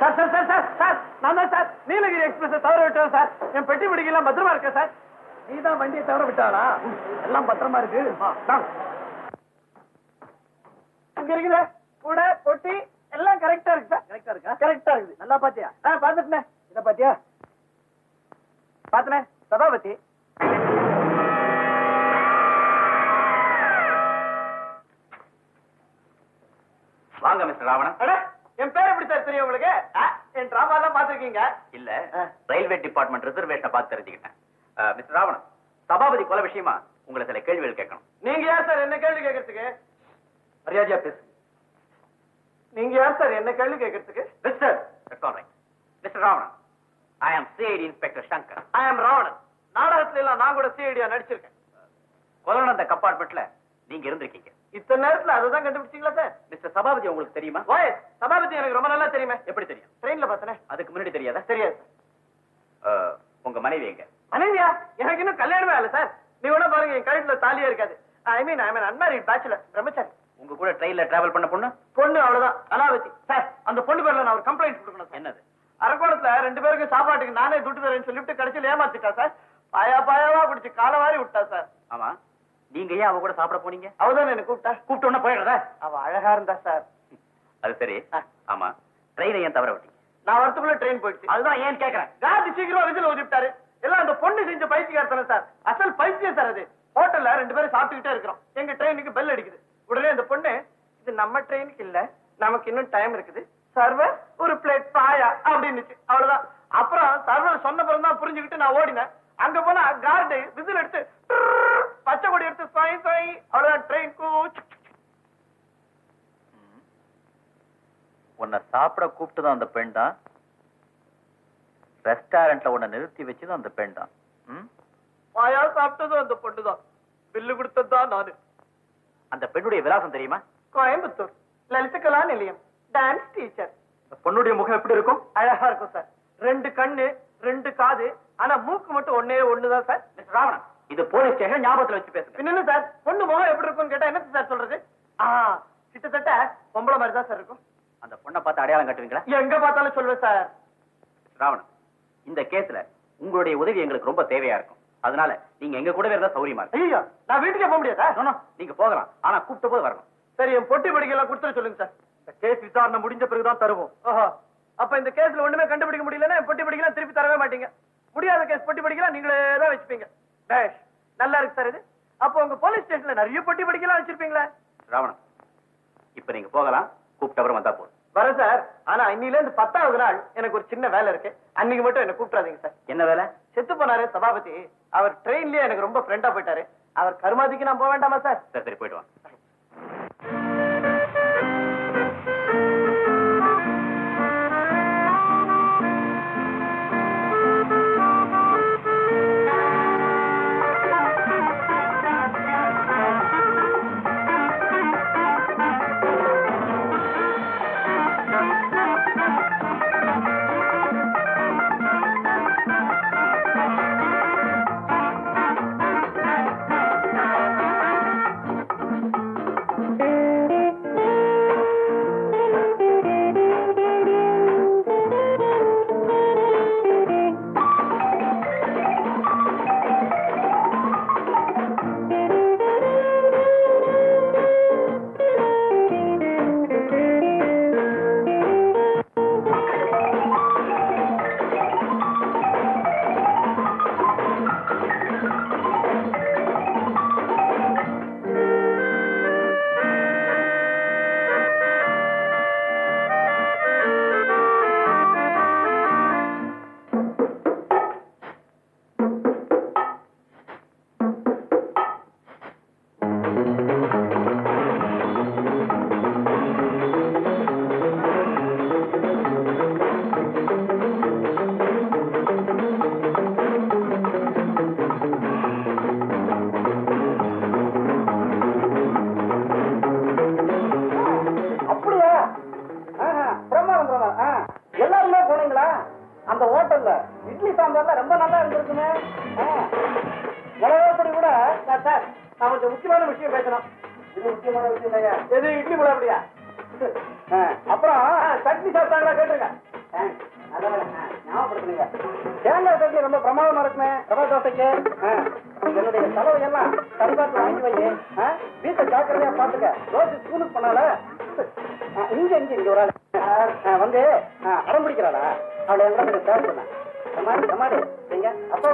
Sir sir sir sir sir நான் தான் சார் நீலகிரி எக்ஸ்பிரஸ் தவற விட்டோம் சார். என் பெட்டி பிடிக்கலாம் பத்திரமா இருக்கேன் சார். நீ தான் வண்டியை தவற விட்டாளா? எல்லாம் பத்திரமா இருக்கு. இங்க இருக்குது கூட பொட்டி எல்லாம் கரெக்டா இருக்கு சார். கரெக்டா இருக்கா? கரெக்டா இருக்குது. நல்லா பாத்தியா? பாத்துட்டேன். இத பாத்தியா? பாத்தனே சபாபதி. வாங்க மிஸ்டர் ராவணன். என் பேர் எப்படி சார் தெரியும் உங்களுக்கு? என் டிராமா எல்லாம் பாத்துருக்கீங்க? இல்ல, ரயில்வே டிபார்ட்மெண்ட் ரிசர்வேஷனை பார்த்து தெரிஞ்சுக்கிட்டேன். மிஸ்டர் ராவணன், சபாபதி கொலை விஷயமா உங்களை சில கேள்விகள் கேட்கணும். நீங்க யார் சார் என்ன கேள்வி கேட்கறதுக்கு? மரியாதையா பேசு. நீங்க யார் சார் என்ன கேள்வி கேட்கறதுக்கு? மிஸ்டர் மிஸ்டர் ராவணன், ஐ ஆம் சிஐடி இன்ஸ்பெக்டர் சங்கர். ஐ ஆம் ராவணன். நாடகத்துல எல்லாம் நான் கூட சிஐடியா நடிச்சிருக்கேன். கொலை நடந்த கம்பார்ட்மெண்ட்ல நீங்க இருந்திருக்கீங்க. இத்தனை நேரத்துல அதுதான் கண்டுபிடிச்சீங்களா சார்? மிஸ்டர் சபாபதி உங்களுக்கு தெரியுமா? ஓய், சபாபதி எனக்கு ரொம்ப நல்லா தெரியுமே. எப்படி தெரியும்? ட்ரெயின்ல பார்த்தனே. அதுக்கு முன்னாடி தெரியாதா? தெரியாது சார். உங்க மனைவி எங்க? மனைவியா? எனக்கு இன்னும் கல்யாணமே ஆகல சார். நீ கூட பாருங்க, என் கழுத்துல தாலியே இருக்காது. ஐ மீன் அன்மேரிட் பேச்சுலர், பிரம்மச்சாரி. உங்க கூட ட்ரெயின்ல டிராவல் பண்ண பொண்ணு? பொண்ணு அவ்வளவுதான், அலாவதி. சார் அந்த பொண்ணு பேர்ல நான் ஒரு கம்ப்ளைண்ட் கொடுக்கணும். என்னது? அரக்கோணத்துல 2 பேருக்கு சாப்பாட்டுக்கு நானே துட்டு தரேன்னு சொல்லிட்டு கடைசியில் ஏமாத்திட்டா சார். பாயாவா பிடிச்சு காலை வாரி விட்டா சார். ஆமா, நீங்க ஏன் அவ கூட சாப்பிட போனீங்க? அவதானே என்ன கூப்பிட்டா. கூப்பிட்ட உடனே போயிடுறதா? அவ அழகா இருந்தா சார். அது சரி. ஆமா, ட்ரெயினை ஏன் தவற விட்டீங்க? நான் வரத்துக்குள்ள ட்ரெயின் போயிடுச்சு. அதுதான் ஏன் கேக்குறேன். காந்தி சீக்கிரமா விசில் ஊதிட்டாரு. எல்லாம் அந்த பொண்ணு செஞ்ச பைத்தியக்காரத்தன சார். அசல் பைத்தியம் சார் அது. ஹோட்டல்ல 2 பேரும் சாப்பிட்டுக்கிட்டே இருக்கிறோம். எங்க ட்ரெயினுக்கு பெல் அடிக்குது. உடனே அந்த பொண்ணு, இது நம்ம ட்ரெயினுக்கு இல்ல, நமக்கு இன்னும் டைம் இருக்குது, சர்வர் ஒரு பிளேட் பாயா அப்படின்னுச்சு. அவ்வளவுதான். அப்புறம் சர்வர் சொன்ன பிறகு தான் புரிஞ்சுக்கிட்டு நான் ஓடினேன். அங்க போனா கார்டு விசில் எடுத்து பச்சை கொடி எடுத்து சாய் சாய், அவ்வளவுதான் ட்ரெயின் கூச்சு. உன்னை சாப்பிட கூப்பிட்டுதான் அந்த பெண் தான். ரெஸ்டாரண்ட்ல உன்னை நிறுத்தி வச்சதும் அந்த பெண் தான். பாயா சாப்பிட்டதும் அந்த பொண்ணு தான். பில்லு கொடுத்ததுதான் நானு. அந்த பெண்ணுடைய விலாசம் தெரியுமா? கோயம்புத்தூர் லலிதகலா நிலையம், டான்ஸ் டீச்சர். பொண்ணுடைய முகம் எப்படி இருக்கும்? அழகா இருக்கும் சார். 2 கண்ணு 2 காது, ஆனா மூக்கு மட்டும் ஒண்ணுதான் சார். மிஸ்டர் ராவணன், இது போலீஸ் ஸ்டேஷன், ஞாபகத்துல வச்சு பேசுங்க. என்ன சார், பொண்ணு முகம் எப்படி இருக்கும்னு கேட்டா என்ன சார் சொல்றது? கிட்டத்தட்ட பொம்பளை மாதிரி தான் சார் இருக்கும். அந்த பொண்ணை பார்த்து அடையாளம் காட்டுவீங்களா? எங்க பார்த்தாலும் சொல்லுவேன் சார். ராவணன், இந்த கேஸ்ல உங்களுடைய உதவி எங்களுக்கு ரொம்ப தேவையா இருக்கும். அதனால நீங்க எங்க கூட இருந்தா சௌரியமா இருக்கும். ஐயோ, நான் வீட்டுக்கே போக முடியாது. நீங்க போகலாம், ஆனா கூப்பிட்ட போது வரணும். சரி, என் பொட்டி படிக்கலாம் கொடுத்துட சொல்லுங்க சார். இந்த கேஸ் விசாரணை முடிஞ்ச பிறகுதான் தருவோம். ஓஹோ, அப்ப இந்த கேஸ்ல ஒண்ணுமே கண்டுபிடிக்க முடியலன்னா பொட்டி படிக்கலாம் திருப்பி தரவே மாட்டீங்க. முடியாத கேஸ் பொட்டி படிக்கலாம் நீங்களே தான் வச்சுப்பீங்க. டேஷ், நல்லா இருக்கு சார் இது. அப்போ உங்க போலீஸ் ஸ்டேஷன்ல நிறைய பொட்டி படிக்கலாம் வச்சிருப்பீங்களா? ராவணன், இப்ப நீங்க போகலாம், கூப்பிட்டவரும் வந்தா போதும். வரேன் சார். ஆனா இன்னில இருந்து 10வது நாள் எனக்கு ஒரு சின்ன வேலை இருக்கு. அன்னைக்கு மட்டும் என்ன கூப்பிடாதீங்க சார். என்ன வேலை? செத்து போனாரு சபாபதி, அவர் ட்ரெயின்லயே எனக்கு ரொம்ப ஃப்ரெண்டா போயிட்டாரு. அவர் கருமாதிக்கு நான் போக வேண்டாமா சார்? சரி சரி, போயிட்டு வா. அந்த ஹோட்டல்ல இட்லி சாம்பார்ல ரொம்ப நல்லா இருந்திருக்குமே. மிளகாப்பொடி கூட சார், நான் கொஞ்சம் முக்கியமான விஷயம் பேசணும். இது முக்கியமான விஷயம் இல்லையா? எது இட்லி மிளகாப்பொடியா? அப்புறம் சட்னி சாப்பிட்டாங்களா கேட்டுருங்க. ஞாபகப்படுத்துங்க. தேங்காய் சட்னி ரொம்ப பிரமாதமா இருக்குமே ரவா தோசைக்கு. என்னுடைய செலவு எல்லாம் கண்காட்டு வாங்கி வை. வீட்டை ஜாக்கிரதையா பாத்துக்க. ரோஜு ஸ்கூலுக்கு பண்ணால இங்க ஒரு ஆள் வந்து அடம் பிடிக்கிறாளா? அவளை எங்களை கொஞ்சம் தேவை சொன்ன சமாடி நீங்க அப்பா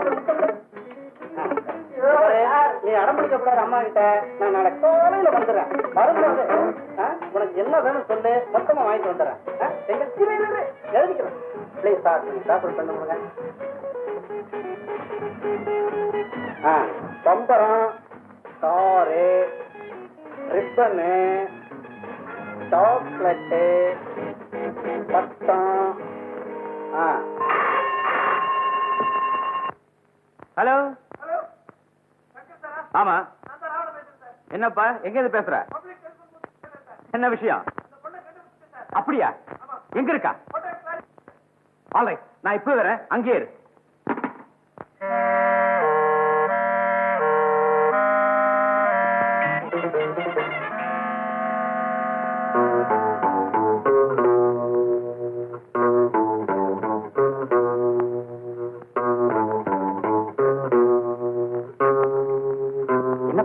நீ அடம் பிடிக்க கூடாது அம்மா கிட்ட. நான் நாளைக்கு காலையில வந்துடுறேன். வரும்போது உனக்கு என்ன வேணும் சொல்லு, மொத்தமா வாங்கிட்டு வந்துடுறேன். எழுதிக்கிறேன் பிளீஸ் சார். சாப்பிட பண்ண முடியுங்க. பம்பரம், காரு, ரிப்பனு, சாக்லேட்டு, பட்டம். ஹலோ. ஆமா, என்னப்பா, எங்க இருந்து பேசுற? என்ன விஷயம்? அப்படியா? எங்க இருக்கா? ஆல்ரைட், நான் இப்ப வரேன், அங்கேயே இரு.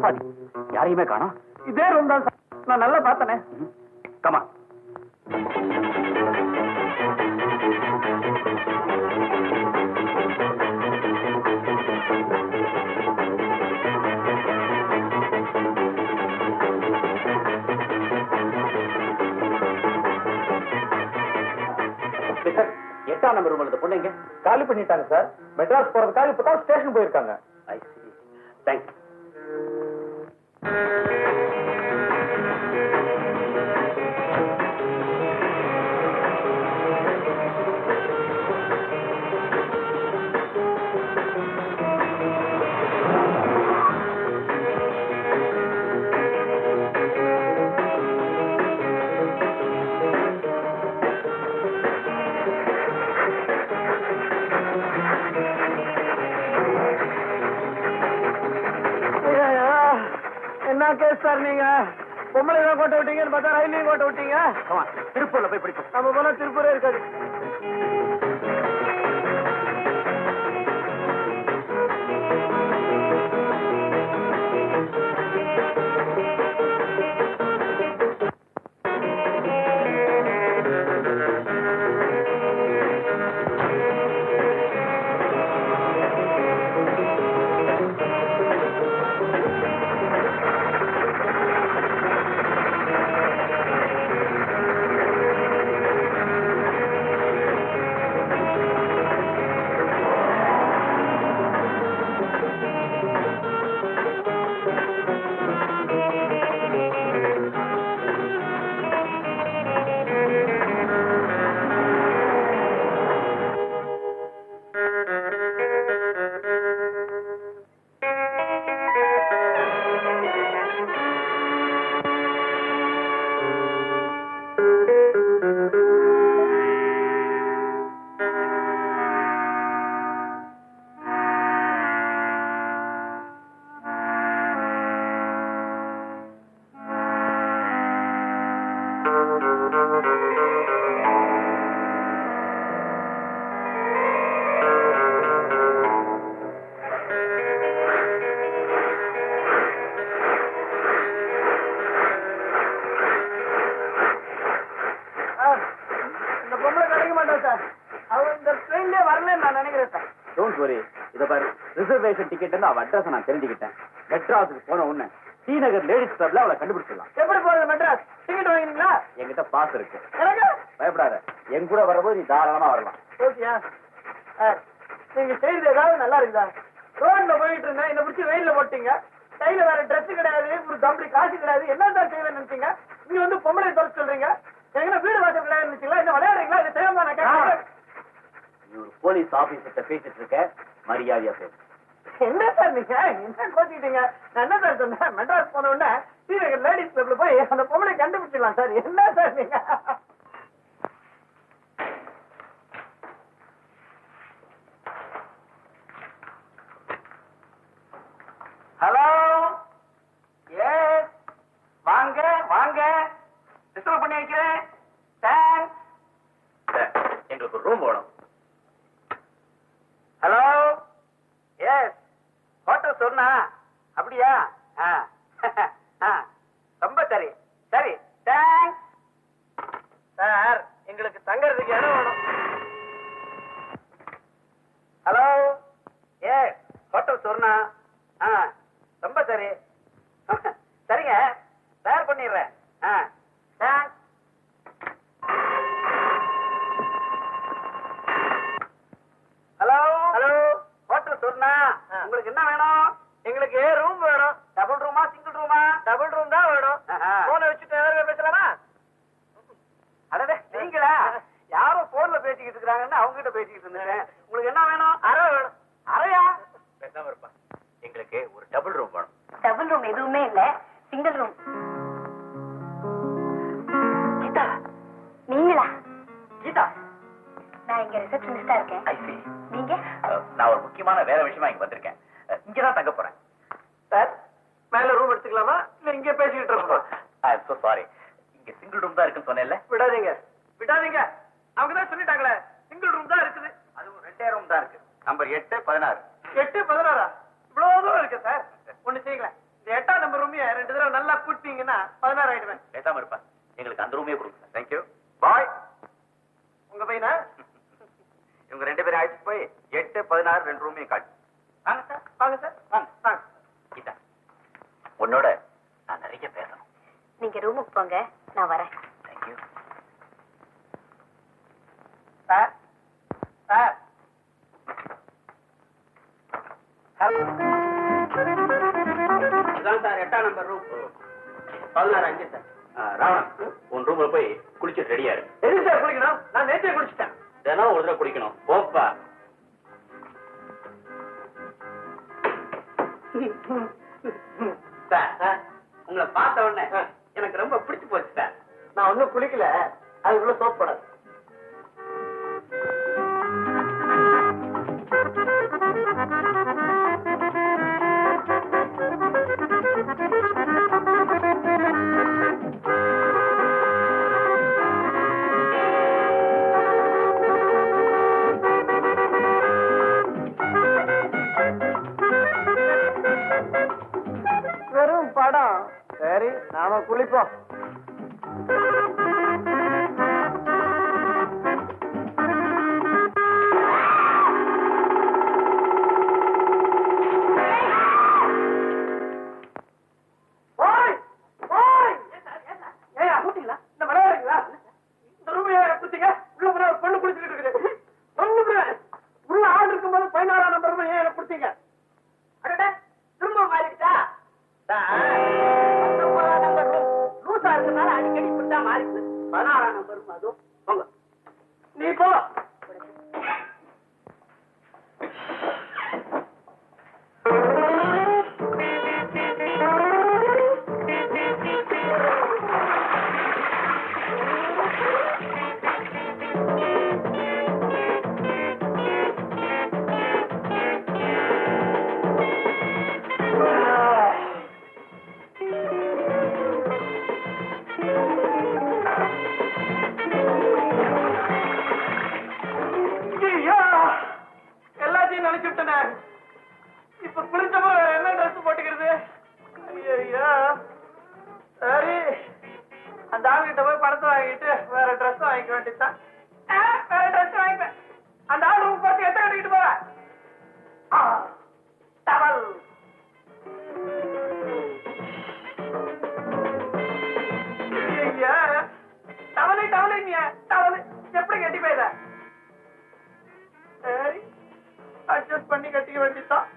அடப்பாதி, யாரையுமே காணோம். இதே ரூம் தான் சார், நான் நல்லா பார்த்தனே. கமா. எட்டாம் நம்பர் ரூம் பொண்ணுங்க காலி பண்ணிட்டாங்க சார். மெட்ராஸ் போறதுக்காக இப்பதான் ஸ்டேஷன் போயிருக்காங்க. தேங்க்ஸ். என்ன கேஸ் சார் நீங்க? பொம்பளை தான் கோட்டை விட்டீங்கன்னு பார்த்தா ரயிலையும் கோட்டை விட்டீங்க. திருப்பூர்ல போய் பிடிப்போம். நம்ம போல திருப்பூரே இருக்காது. ரிசர்வேஷன் டிக்கெட் அவ அட்ரஸ் நான் தெரிஞ்சுக்கிட்டேன். மெட்ராஸுக்கு போன உடனே டி நகர் லேடிஸ் கிளப்ல அவளை கண்டுபிடிச்சிடலாம். எப்படி போறது மெட்ராஸ்? டிக்கெட் வாங்கினீங்களா? என்கிட்ட பாஸ் இருக்கு. எனக்கு பயப்படாத, என் கூட வரபோது நீ தாராளமா வரலாம். ஓகேயா? நீங்க செய்யறது ஏதாவது நல்லா இருக்குதா? ரோட்ல போயிட்டு இருந்தேன், என்ன பிடிச்சி வெயில்ல போட்டீங்க. கையில வேற ட்ரெஸ் கிடையாது, ஒரு தம்பி காசு கிடையாது, என்ன தான் செய்வேன்னு நினைச்சீங்க? நீங்க வந்து பொம்பளை தொலை சொல்றீங்க. எங்க வீடு வாசல் கிடையாது நினைச்சீங்களா? என்ன விளையாடுறீங்களா? இது தெரியாம நான் கேட்கறேன். நீ ஒரு போலீஸ் ஆபீசர்கிட்ட பேசிட்டு இருக்க, மரியாதையா பேசு. என்ன சார் நீங்க என்ன கோச்சிக்கிட்டீங்க? நான் என்ன சார் சொன்னேன்? மெட்ராஸ் போன உடனே ஸ்ரீநகர் லேடிஸ் கிளப்ல போய் அந்த பொம்பளை கண்டுபிடிச்சிடலாம் சார். என்ன சார் நீங்க? ஹலோ, எஸ், வாங்க வாங்க, ரிசர்வ் பண்ணி வைக்கிறேன். தேங்க்ஸ். எங்களுக்கு ஒரு ரூம் வேணும். ஹலோ, எஸ், ஹோட்டல் சொன்னா அப்படியா? ரொம்ப சரி சரி, தேங்க்ஸ். சார், எங்களுக்கு தங்கறதுக்கு இடம் வேணும். ஹலோ, எஸ், ஹோட்டல் சொன்னா ரொம்ப சரி. சரிங்க, தயார் பண்ணிடுறேன். தேங்க்ஸ். ஹலோ ஹலோ, ஹோட்டல் சொன்னா உங்களுக்கு என்ன வேணும்? எங்களுக்கு ரூம் வேணும். டபுள் ரூமா சிங்கிள் ரூமா? டபுள் ரூம் தான் வேணும். போனை வச்சுட்டு எதாவது பேசலாமா? அடடே, நீங்களா? யாரோ போன்ல பேசிக்கிட்டு இருக்காங்கன்னு அவங்க கிட்ட பேசிக்கிட்டு இருந்தேன். உங்களுக்கு என்ன வேணும்? அறை வேணும். அறையா? பேசாம இருப்பா. எங்களுக்கு ஒரு டபுள் ரூம் வேணும். டபுள் ரூம் எதுவுமே இல்ல, சிங்கிள் ரூம். கீதா, நீங்களா? கீதா, நான் இங்க ரிசப்ஷனிஸ்டா இருக்கேன். I see. நீங்க? நான் ஒரு முக்கியமான வேலை விஷயமா இங்க வந்திருக்கேன். இங்கதான் தங்க போறேன். சார், மேல ரூம் எடுத்துக்கலாமா இல்ல இங்கே பேசிக்கிட்டு இருக்கோம்? I am so sorry. இங்க சிங்கிள் ரூம் தான் இருக்குன்னு சொன்னேன்ல. விடாதீங்க விடாதீங்க, அவங்க தான் சொல்லிட்டாங்களே சிங்கிள் ரூம் தான் இருக்குது. அதுவும் 2 ரூம் தான் இருக்கு. நம்பர் 8, 16. 8, 16 இவ்வளவு தூரம் இருக்கு சார். ஒண்ணு செய்யுங்களேன், இந்த 8ஆம் கொடுத்தீங்கன்னா 16 ஆயிடுவேன். பேசாம இருப்பா. எங்களுக்கு அந்த ரூமே கொடுங்க. தேங்க்யூ. பாய். உங்க பையனா? இவங்க 2 பேரும் அழைச்சிட்டு போய் 8, 16 2 ரூமையும் காட்டு. வாங்க சார், வாங்க சார், வாங்க வாங்க. கீதா, உன்னோட நான் நிறைய பேசணும். நீங்க ரூமுக்கு போங்க, நான் வரேன். தேங்க்யூ. சார் சார் இதான் சார் 8ஆம் நம்பர் ரூம். 16 அங்கே சார். ராவணன், உன் ரூம்ல போய் குளிச்சுட்டு ரெடியா இரு. எதுக்கு சார் குளிக்கணும்? நான் நேற்றே குளிச்சுட்டேன். தினம் ஒரு தடவை குளிக்கணும். போப்பா. சார், உங்களை பார்த்த உடனே எனக்கு ரொம்ப பிடிச்சு போச்சு சார். நான் ஒன்னும் குளிக்கல, அதுக்குள்ள சோப் போடாது. வெறும் படம். சரி, நாம குளிப்போம். ஓய் ஓய், ஏய் கூட்டிங்களா? இந்த விளையாடுறீங்களா? இந்த ரூம்ல குத்திங்க. உள்ள போற ஒரு பொண்ணு குளிச்சிட்டு இருக்குது. பொண்ணு உள்ள ஆள் இருக்கும்போது 16ஆம் நம்பர் ரூம் ஏன் குடுத்தீங்க? அடடே, திரும்ப மாறிடுச்சா? லூசா இருக்கனால அடிக்கடி இப்படித்தா மாறிடுது. 16ஆம் நம்பர் அதுவும் போங்க. நீ போ. ஐயா, எல்லாத்தையும் நினைச்சுட்டேன். இப்ப குளிச்சப்போ வேற என்ன ட்ரெஸ் போட்டுக்கிறது? ஐயா, சரி, அந்த ஆளுகிட்ட போய் பணத்தை வாங்கிட்டு வேற ட்ரெஸ் வாங்கிக்க வேண்டியதுதான். வேற ட்ரெஸ் வாங்கிப்பேன். அந்த ஆள் ரூம் பார்த்து எத்த கட்டிக்கிட்டு போற டவல். ஐயா, டவலு டவலுங்க, டவலு எப்படி கட்டி போயிட? சரி, அட்ஜஸ்ட் பண்ணி கட்டிக்க வேண்டியதுதான்.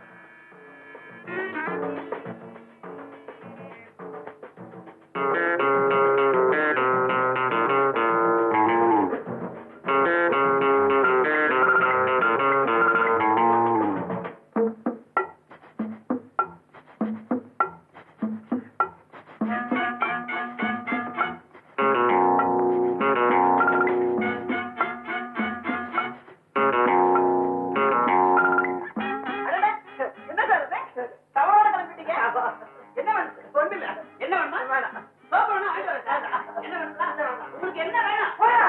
என்ன சார் இது? தவறான கிளம்பிட்டீங்க. என்ன வேணும்? ஒண்ணுமில்ல. என்ன வேணுமா? வேணாம். சோப்பு வேணும், வாங்கிட்டு வரேன் சார். என்ன வேணும்? உங்களுக்கு என்ன வேணும்? போயா.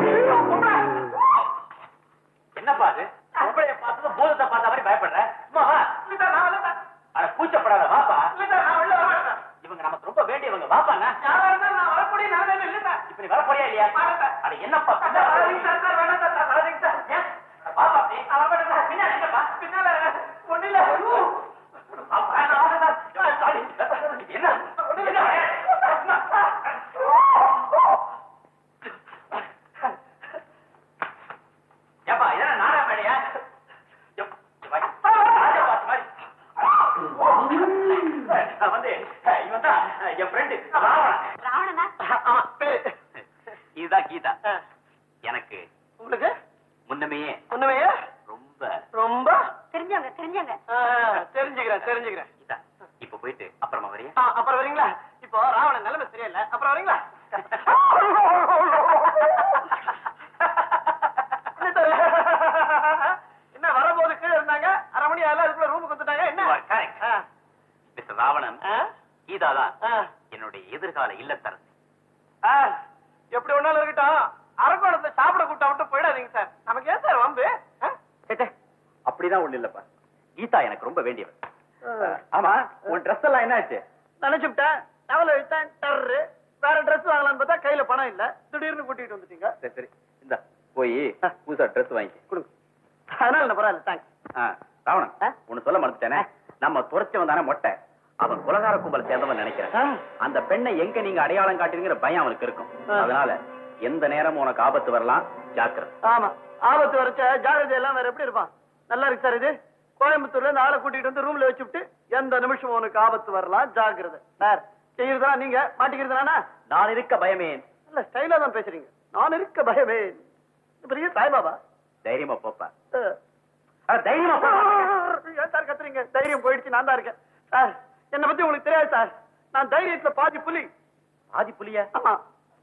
ஐயோ, பொம்பளை. என்னப்பா அது? பொம்பளைய பார்த்து போதத்தை பார்த்த மாதிரி பயப்படுற? அம்மா, வா. இல்ல சார், நான் வரல சார். அட கூச்சப்படாத, வாப்பா. இல்ல சார், நான் வெளில வர மாட்டேன். இவங்க நமக்கு ரொம்ப வேண்டியவங்க. வாப்பாண்ணா. யாரா இருந்தாலும் நான் வரக்கூடிய நிலைமையில இல்ல சார். இப்ப நீ வர போறியா இல்லையா? வரேன் சார். அட என்னப்பா சார், வராதீங்க சார், சார், வேணாம் சார், சார், வராதீங்க சார். ஏன்? அட வாப்பா அப்படி. நான் வர மாட்டேன் சார். பின்னாடி என்னப்பா? பின்னால ஒண்ணும் இல்ல. வாப்பா, நான் வரேன் சார். சாரி. என்ன? என்ன? ஏப்பா, இதெல்லாம் நாடா மேடையா? நான் வந்து இவன் தான் என் ஃப்ரெண்டு ராவணன். ராவணனா? ஆமா, பேரு. இதுதான் கீதா. எனக்கு உங்களுக்கு முன்னமே ஒண்ணுமே ரொம்ப ரொம்ப தெரிஞ்சவங்க தெரிஞ்சவங்க. தெரிஞ்சுக்கிறேன். கீதா, இப்ப போயிட்டு அப்புறமா வரையா? அப்புறம் வரீங்களா? இப்போ ராவணன் நிலைமை சரியில்லை. அப்புறம் வரீங்களா? என்ன வரும்போது கீழே இருந்தாங்க, அரை மணி ஆகல, அதுக்குள்ள ரூமுக்கு வந்துட்டாங்க. என்ன? கரெக்ட். மிஸ்டர் ராவணன், ஆ? கீதா தான் ஆ. என்னுடைய எதிர்கால இல்லத்தரசி. ஆ, எப்படி ஒன்னாலும் இருக்கட்டும், அரக்கோணத்தை சாப்பிட கூட்டா விட்டு போயிடாதீங்க சார். நமக்கு ஏன் சார் வம்பு? அப்படிதான் ஒண்ணு இல்லப்பா, கீதா எனக்கு ரொம்ப வேண்டியவன். ஆமா, உன் ட்ரெஸ் எல்லாம் என்ன ஆச்சு? நினைச்சுட்டேன், டவல் இழுத்தேன், டர்ரு. வேற ட்ரெஸ் வாங்கலாம்னு பார்த்தா கையில பணம் இல்ல, திடீர்னு கூட்டிட்டு வந்துட்டீங்க. சரி சரி, இந்த போய் புதுசா ட்ரெஸ் வாங்கி கொடுங்க. அதனால என்ன, பரவாயில்ல, தேங்க்ஸ். ராவணன், ஒண்ணு சொல்ல மறந்துட்டேனே, நம்ம துரைச்சவன் தானே மொட்டை, அவன் குலகார கும்பல் சேர்ந்தவன் நினைக்கிறேன். அந்த பெண்ணை எங்க நீங்க அடையாளம் காட்டுங்கிற பயம் அவனுக்கு இருக்கும். அதனால எந்த நேரமும் உனக்கு ஆபத்து வரலாம், ஜாக்கிரதை. ஆமா, ஆபத்து வரைச்ச ஜாகிரதை எல்லாம் வேற எப்படி இருப்பான்? நல்லா இருக்கு சார். இது கோயம்புத்தூர்ல இந்த ஆளை கூட்டிட்டு வந்து ரூம்ல வச்சுட்டு எந்த நிமிஷம் உனக்கு ஆபத்து வரலாம், ஜாகிரதை. சார், செய்யறதா நீங்க, மாட்டிக்கிறதுனா நான் இருக்க பயமே. இல்ல, ஸ்டைலா தான் பேசுறீங்க. நான் இருக்க பயமே. பெரிய சாய்பாபா. தைரியமா போப்பா, ஏன் சார் கத்துறீங்க? தைரியம் போயிடுச்சு, நான் தான் இருக்கேன் சார். என்னை பத்தி உங்களுக்கு தெரியாது சார். நான் தைரியத்துல பாதி புலி. ஆதி புலியா? ஆமா,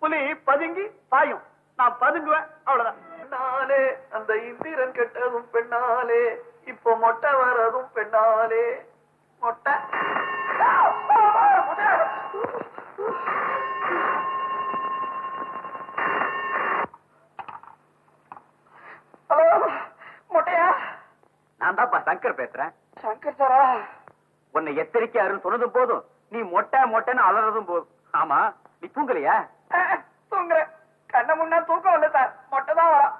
புலி பதுங்கி பாயும், நான் பதுங்குவேன், அவ்வளவுதான். பெண்ணாலே அந்த இந்திரன் கெட்டதும் பெண்ணாலே, இப்போ மொட்டை வரதும் பெண்ணாலே. மொட்டை ஹலோ, மொட்டையா? நான் தான்ப்பா சங்கர் பேசுறேன். சங்கர் சாரா? உன்னை எச்சரிக்கையாருன்னு சொன்னதும் போதும், நீ மொட்டை மொட்டைன்னு அலறதும் போதும். ஆமா, நீ தூங்கலையா? தூங்குறேன். கண்ண முன்னா தூக்கம் இல்ல சார், மொட்டை தான் வரும்.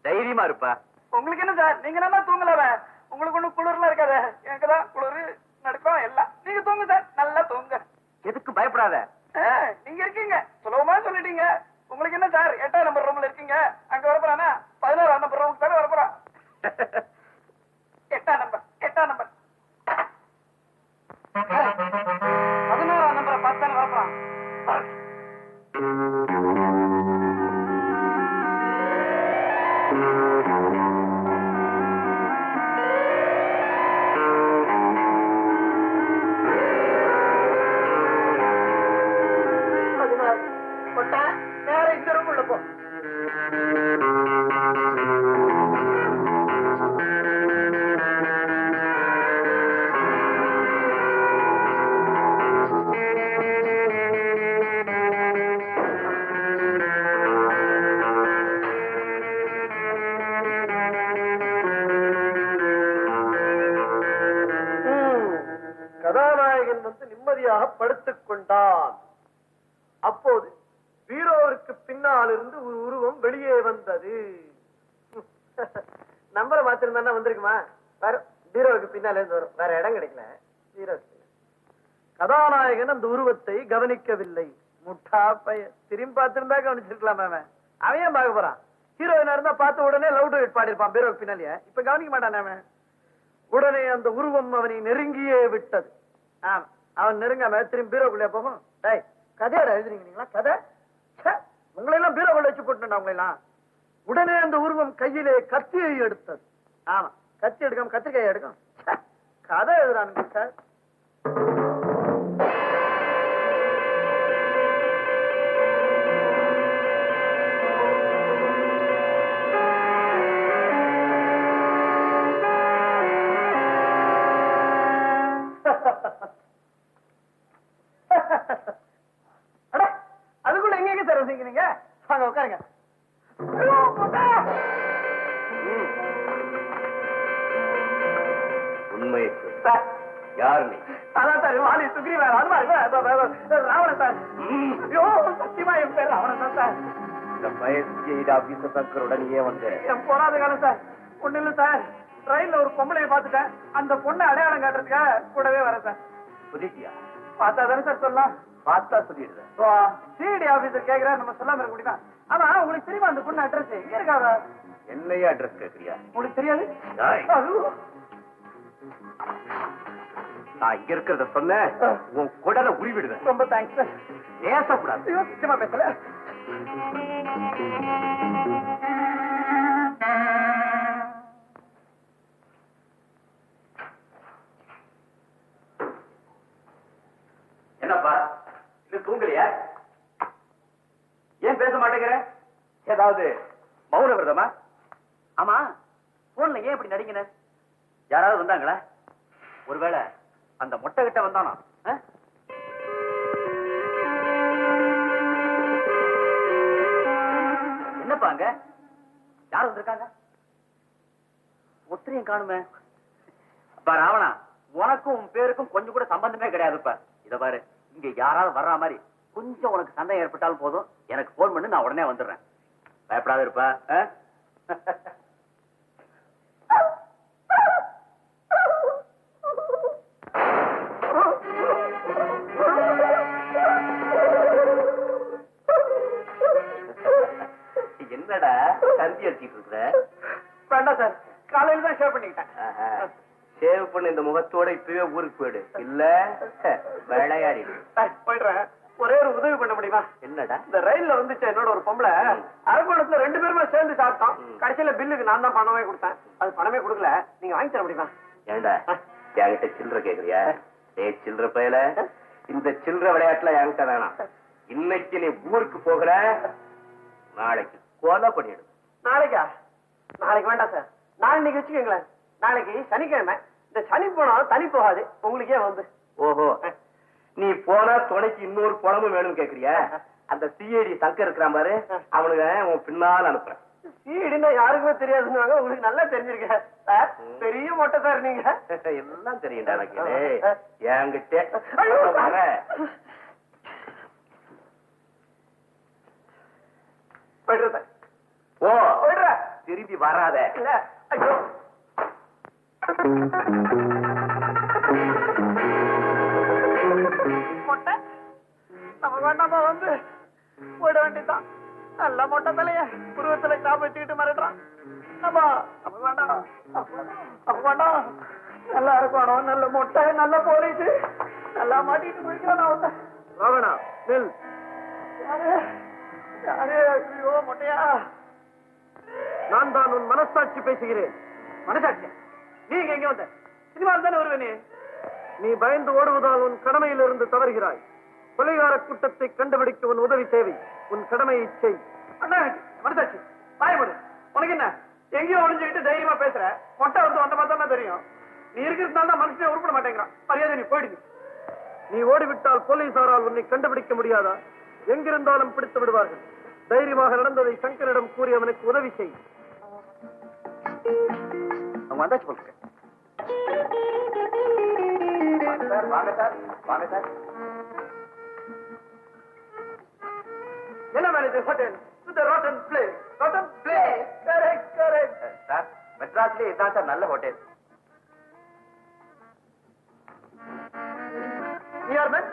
தைரியமா இருப்பா. உங்களுக்கு என்ன சார், நீங்க என்ன தூங்கல? உங்களுக்கு ஒண்ணு குளிர்லாம் இருக்காது, எனக்கு தான் குளிர் நடுக்கம் எல்லாம். நீங்க தூங்க சார், நல்லா தூங்க. எதுக்கு பயப்படாத. நீங்க இருக்கீங்க, சுலபமா சொல்லிட்டீங்க. உங்களுக்கு என்ன சார், 8ஆம் நம்பர் ரூம்ல இருக்கீங்க, அங்க வரப்போறானா? 16ஆம் நம்பர் ரூமுக்கு தானே வரப்போறான். 8ஆம் நம்பர் 16ஆம் நம்பரை பார்த்து தானே வரப்போறான். நேர இந்த ரூம் உள்ள போ. கதாநாயகன் வந்து நிம்மதியாக படுத்துக் கொண்டான். அப்போது பீரோவிற்கு பின்னால் இருந்து ஒரு உருவம் வெளியே வந்தது. நம்பரை மாத்திருந்தா வந்திருக்குமா? வேற பீரோவுக்கு பின்னால இருந்து வரும், வேற இடம் கிடைக்கல. பீரோ கதாநாயகன் அந்த உருவத்தை கவனிக்கவில்லை. முட்டா பையன், திரும்பி பார்த்திருந்தா கவனிச்சிருக்கலாம். அவன் ஏன் பார்க்க போறான்? ஹீரோயினா இருந்தா பார்த்த உடனே லவ் டுயட் பாடிருப்பான் பீரோவுக்கு பின்னாலேயே. இப்ப கவனிக்க மாட்டான் அவன். உடனே அந்த உருவம் அவனை நெருங்கியே விட்டது. ஆமா, அவன் நெருங்காம திரும்பி பீரோக்குள்ளே போகும். டேய், கதையோட எழுதுறீங்களா? கதை உங்களை எல்லாம் பீரோக்குள்ள வச்சு போட்டு உங்களை எல்லாம். உடனே அந்த உருவம் கையிலே கத்தியை எடுத்தது. ஆமா, கத்தி எடுக்காம கத்திரிக்காயை எடுக்கும். கதை எழுதுறானுங்க சார். அதுக்குள்ள எங்க சார் வந்தீங்க? வாங்க உட்காருங்க. உண்மையை சொல். யார் நீ? அதான் சார், வாலி சுக்ரீவன் ராவணன் சார். ஐயோ, சத்தியமா என் பேர் ராவணன் தான் சார். இந்த பயஸ்ட் ஆபீசர் சங்கருடன் ஏன் வந்து? என் போராத காலம் சார். ஒண்ணு இல்ல சார், ரயில்ல ஒரு பொம்பளைய பாத்துட்டேன். அந்த பொண்ணை அடையாளம் காட்டுறதுக்காக கூடவே வரேன் சார். புதிட்டியா? பார்த்தா தானே சார் சொல்லலாம். பார்த்தா சொல்லிடுறேன். சிடி ஆபீசர் கேக்குறாரு, நம்ம சொல்லாம இருக்க முடியுமா? ஆமா, உங்களுக்கு தெரியுமா அந்த பொண்ணு அட்ரஸ் எங்க இருக்காதா? என்னையே அட்ரஸ் கேட்கறியா? உங்களுக்கு தெரியாது? டேய், நான் இங்க இருக்கிறத சொன்ன உன் குடலை உருவிடுவேன். ரொம்ப தேங்க்ஸ் சார். பேசக்கூடாது. ஐயோ, சத்தியமா பேசல. என்னப்பா, இன்னும் தூங்கலையா? ஏன் பேச மாட்டேங்கிற? ஏதாவது மௌன விரதமா? ஆமா, போன்ல ஏன் இப்படி நடிக்கிற? யாராவது வந்தாங்களா? ஒருவேளை அந்த மொட்டை கிட்ட வந்தானா? வந்திருக்காங்க? ஒத்திரியும் காணுமே. அப்பா ராவணா, உனக்கும் உன் பேருக்கும் கொஞ்சம் கூட சம்பந்தமே கிடையாதுப்பா. இத பாரு, இங்க யாராவது வர்ற மாதிரி கொஞ்சம் உனக்கு சந்தேகம் ஏற்பட்டாலும் போதும், எனக்கு போன் பண்ணி, நான் உடனே வந்துடுறேன். பயப்படாத இருப்பா. என்னடா கருதி அடிச்சிட்டு இருக்கிற? வேண்டாம் சார், காலையில தான் ஷேவ் பண்ணிக்கிட்டேன். சேவ் பண்ண இந்த முகத்தோட இப்பவே ஊருக்கு போயிடு, இல்ல விளையாடிடு. போயிடுறேன். ஒரே ஒரு உதவி பண்ண முடியுமா? என்னடா? இந்த ரயில்ல வந்துச்சு என்னோட ஒரு பொம்பளை, அரக்கோணத்துல 2 பேருமே சேர்ந்து சாப்பிட்டோம். கடைசியில பில்லுக்கு நான் தான் பணமே கொடுத்தேன். அது பணமே கொடுக்கல. நீங்க வாங்கி தர முடியுமா? ஏண்டா என்கிட்ட சில்லற கேக்குறியா? சில்லற பயல, இந்த சில்லற விளையாட்டுல என்கிட்ட வேணாம். இன்னைக்கு நீ ஊருக்கு போகிற, நாளைக்கு கொலை பண்ணிடு. நாளைக்கா? நாளைக்கு வேண்டாம் சார், நாளைக்கு வச்சுக்கோங்களேன். நாளைக்கு சனிக்கிழமை. இந்த சனி போனாலும் தனி போகாது. உங்களுக்கே வந்து. ஓஹோ, நீ போனா துணைக்கு இன்னொரு பணமும் வேணும் கேக்குறியா? அந்த சிஐடி சங்கர் இருக்கிறான் பாரு, அவனுக்கு உன் பின்னால அனுப்புறேன். சீடுன்னா யாருக்குமே தெரியாதுன்னு உங்களுக்கு நல்லா தெரிஞ்சிருக்க சார். பெரிய மொட்டை சார் நீங்க. எல்லாம் தெரியும்டா எனக்கு. என்கிட்ட போயிடுற சார். ஓ, போயிடுற. திரும்பி வராத. இல்ல, ஐயோ. மொட்டை நம்ம வேண்டாமா வந்து போயிட வேண்டியதான். நல்ல மொட்டை தலைய புருவத்துல காப்பு வச்சுக்கிட்டு மிரட்டுறான். நம்ம வேண்டாம், அப்ப வேண்டாம். நல்லா இருக்கணும், நல்ல மொட்டை, நல்ல போலீஸ், நல்லா மாட்டிட்டு போயிட்டு ராவணா நெல். யாரு யாரு? ஐயோ மொட்டையா, நான் தான் உன் மனசாட்சி பேசுகிறேன். மனசாட்சி? நீங்க எங்க வந்த? சினிமா தானே வருவேனே. நீ பயந்து ஓடுவதால் உன் கடமையிலிருந்து தவறுகிறாய். கொலைகார கூட்டத்தை கண்டுபிடிக்க உன் உதவி தேவை. உன் கடமையை செய். மனசாட்சி பயப்படு. உனக்கு என்ன, எங்கேயோ ஒளிஞ்சுக்கிட்டு தைரியமா பேசுற? மொட்டை வந்து வந்த பார்த்தா தெரியும். நீ இருக்கிறதுனால தான் மனுஷனே உருப்பட மாட்டேங்கிறான். மரியாதை நீ போயிடுங்க. நீ ஓடிவிட்டால் போலீசாரால் உன்னை கண்டுபிடிக்க முடியாதா? எங்கிருந்தாலும் பிடித்து விடுவார்கள். தைரியமாக நடந்ததை சங்கரிடம் கூறி அவனுக்கு உதவி செய். வந்தாச்சு போட்டுருக்கேன். வாங்க சார், வாங்க சார். என்ன manager hotel to rotten play. Rotten play. Correct correct sir, மெட்ராஸ்லயே இதான் சார் நல்ல ஹோட்டல். நீ யார் மேன்?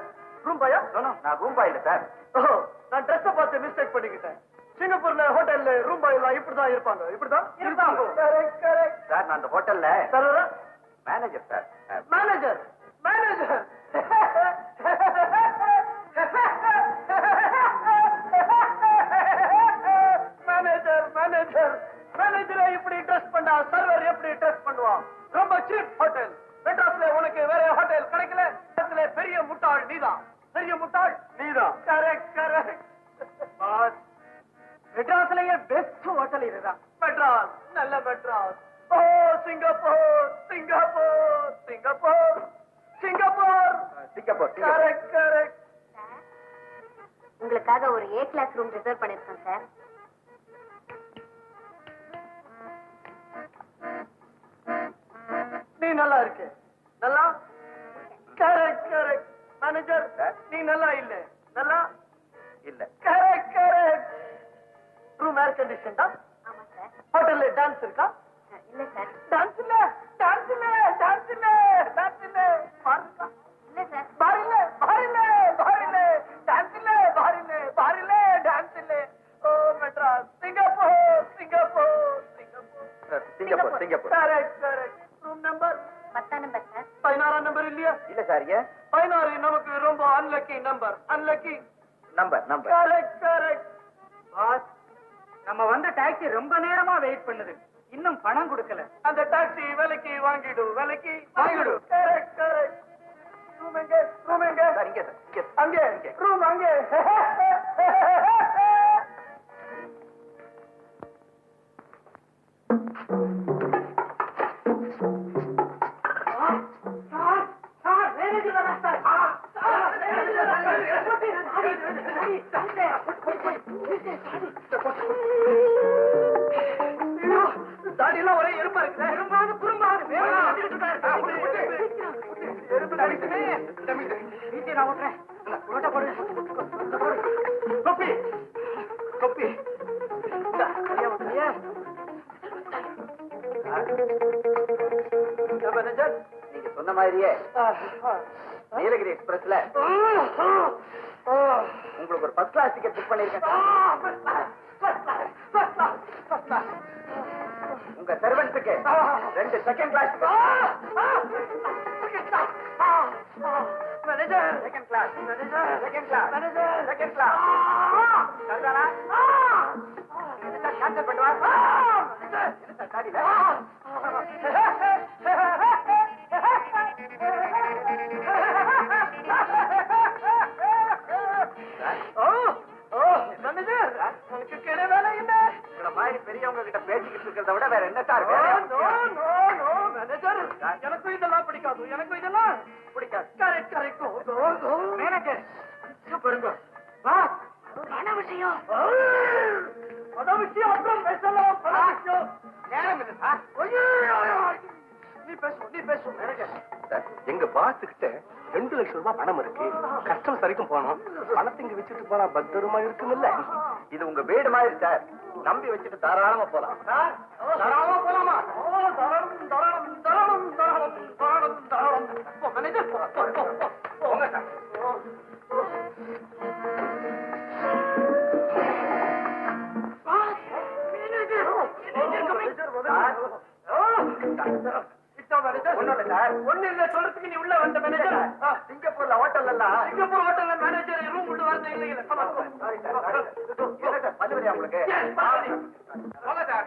ரூம் பாயா? நான் ரூம் பாய் இல்ல சார். ஓஹோ, நான் ட்ரெஸ் பார்த்து மிஸ்டேக் பண்ணிக்கிட்டேன். சிங்கப்பூர்ல ஹோட்டல்ல ரூம் பாய் எல்லாம் இப்படிதான் இருப்பாங்க. இப்படிதான் இருப்பாங்க. கரெக்ட் கரெக்ட் சார், நான் அந்த ஹோட்டல்ல sir manager sir. Manager manager manager manager மேனேஜரை இப்படி ட்ரெஸ் பண்ணா சர்வர் எப்படி ட்ரெஸ் பண்ணுவான்? ரொம்ப சீப் ஹோட்டல். மெட்ராஸ்ல உனக்கு வேற ஹோட்டல் கிடைக்கல. பெரிய முட்டாள் நீதான். பெரிய முட்டாள் நீதான். Correct correct. மெட்ராஸ்லயே பெஸ்ட் ஹோட்டல் இதுதான். மெட்ராஸ், நல்ல Madras. Oh Singapore Singapore Singapore Singapore Singapore. Correct correct. உங்களுக்காக ஒரு A கிளாஸ் ரூம் ரிசர்வ் பண்ணிருக்கேன் சார். நீ நல்லா இருக்கு. நல்லா கரெக்ட் கரெக்ட். மேனேஜர் நீ நல்லா இல்ல. நல்லா இல்ல. Correct correct. Room air condition தான். ஆமா சார். ஹோட்டல்ல டான்ஸ் இருக்கா? இல்ல சார். டான்ஸ் இல்ல டான்ஸ் இல்ல டான்ஸ் இல்ல டான்ஸ் இல்ல. பார் இருக்கா? இல்ல சார். பார் இல்ல பார் இல்ல பார் இல்ல டான்ஸ் இல்ல பார் இல்ல பார் இல்ல டான்ஸ் இல்ல. Oh Madras Singapore Singapore Singapore Singapore Singapore. Correct correct. Room number 10 number sir. 16 number இல்லையா? இல்ல சார். ஏன்? 16 நமக்கு ரொம்ப unlucky number. Unlucky. Number number. Correct correct. Boss, நம்ம வந்த டாக்ஸி ரொம்ப நேரமா வெயிட் பண்ணுது. இன்னும் பணம் கொடுக்கல. அந்த டாக்ஸி விலைக்கு வாங்கிடு. விலைக்கு வாங்கிடு. Correct correct. ரூம் எங்க? ரூம் எங்க? சார் இங்க சார், இங்க. அங்கே ரூம் அங்கே. குறும்பாது குறும்பாது நான் ஓட்டுறேன் கொப்பி கொப்பி நீங்க சொன்ன மாதிரியே நீலகிரி எக்ஸ்பிரஸ்ல உங்களுக்கு ஒரு ஃபர்ஸ்ட் கிளாஸ் டிக்கெட் புக் பண்ணிருக்கேன். உங்க சர்வெண்ட்ஸுக்கு 2 second class second class second class second class cancel பண்ணுவா பெரியவங்க கிட்ட பேசிக்கிட்டு இருக்கிறத விட வேற என்ன சார்? எனக்கும் இதெல்லாம் பிடிக்காது, எனக்கும் இதெல்லாம் பிடிக்காது. கரெக்ட் கரெக்ட் மேனேஜர் பாருங்க என்ன விஷயம்? பல விஷயம் அப்புறம் பேசலாம். பல விஷயம் நேரம் இல்லை சார். நீ பேசும் மேனேஜர். எங்க பாஸ் கிட்ட 2 லட்சம் ரூபாய் பணம் இருக்கு. கஸ்டமர்ஸ் வரைக்கும் போனோம். பணத்தை இங்க வச்சுட்டு போனா பத்திரமா இருக்குமில்ல. இது உங்க வீடு மாதிரி சார். நம்பி வச்சுட்டு தாராளமா போலாம். தாராளமா போலாமா? தாராளம் தாராளம் தாராளம் தாராளம் தாராளம் தாராளம். மேனேஜர் போங்க சார். ஒண்ணு இல்ல சொல்றதுக்கு நீ உள்ள வந்த மேனேஜர். சிங்கப்பூர்ல ஹோட்டல் எல்லாம் சிங்கப்பூர் ஹோட்டல்ல மேனேஜர் ரூம் விட்டு வரது இல்லைங்க. பண்ணுவரியா உங்களுக்கு? போங்க சார்.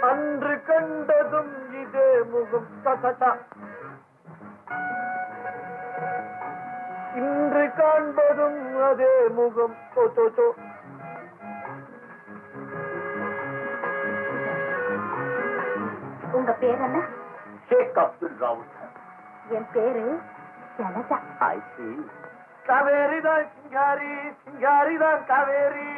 அன்று கண்டதும் இதே முகம் இன்று காண்பதும் அதே முகம். உங்க பேர் என்ன? ஷேக் அப்துல் ராவுத். என் பேரு ஜனதா. ஐ சி. காவேரிதான் சிங்காரி, சிங்காரிதான் காவேரி.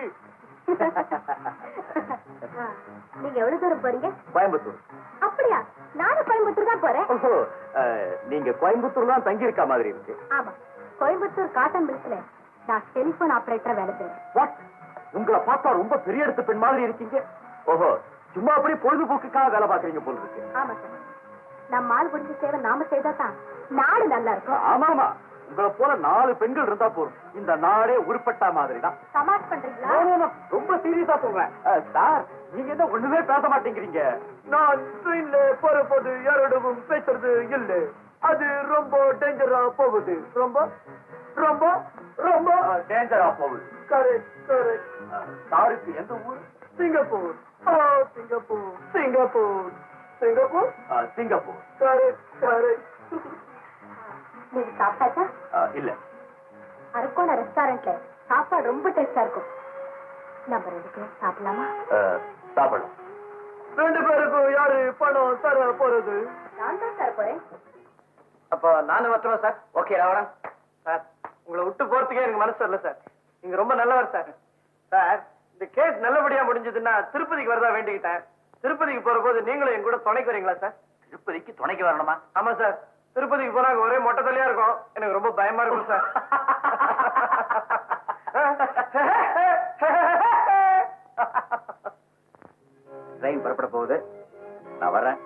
நீங்க எவ்வளவு தூரம் போறீங்க? கோயம்புத்தூர். அப்படியா? நானும் கோயம்புத்தூர் தான் போறேன். ஓஹோ, நீங்க கோயம்புத்தூர் தான் தங்கி இருக்க மாதிரி இருக்கு. ஆமா, கோயம்புத்தூர் காட்டன் மில்ஸ்ல நான் டெலிபோன் ஆபரேட்டரா வேலை செய்றேன். வாட்? உங்களை பார்த்தா ரொம்ப பெரிய இடத்து பெண் மாதிரி இருக்கீங்க. ஓஹோ, சும்மா அப்படி பொழுதுபோக்குக்காக வேலை பாக்குறீங்க போல இருக்கு. ஆமா சார், நம்ம ஆள் பிடிச்ச சேவை நாம செய்தா தான் நாடு நல்லா இருக்கும். ஆமாமா, உங்களை போல 4 பெண்கள் இருந்தா போதும், இந்த நாடே உருப்பட்டா மாதிரி தான். சமாஷ் பண்றீங்களா? ரொம்ப சீரியஸா சொல்றேன் சார். நீங்க என்ன ஒண்ணுமே பேச மாட்டேங்கிறீங்க? நான் ட்ரெயின்ல போறபோது யாரோடவும் பேசுறது இல்ல. அது ரொம்ப டேஞ்சரா போகுது. ரொம்ப ரொம்ப ரொம்ப டேஞ்சரா போகுது. Correct correct. சாருக்கு எந்த ஊர்? Singapore. Singapore Singapore Singapore Singapore. Correct correct. நீங்க சாப்பிட்டாச்சா? இல்ல. அரக்கோண ரெஸ்டாரண்ட்ல சாப்பாடு ரொம்ப டேஸ்டா இருக்கும். நம்ம 2 பேரும் சாப்பிடலாமா? சாப்பிடலாம். 2 பேருக்கும் யாரு பணம் தர போறது? நான் தான் தர போறேன். அப்போ நானும் வரட்டுமா சார்? ஓகே ராவணன். சார், உங்களை விட்டு போறதுக்கே எனக்கு மனசு வரல சார். நீங்க ரொம்ப நல்லவர் சார். சார், இந்த கேஸ் நல்லபடியா முடிஞ்சதுன்னா திருப்பதிக்கு வரதா வேண்டிக்கிட்டேன். திருப்பதிக்கு போற போது நீங்களும் என் கூட துணைக்கு வரீங்களா சார்? திருப்பதிக்கு துணைக்கு வரணுமா? ஆமா சார். திருப்பதிக்கு போனா அங்க ஒரே மொட்டை தலையா இருக்கும். எனக்கு ரொம்ப பயமா இருக்கும் சார். ட்ரெயின் புறப்பட போகுது. நான் வரேன்.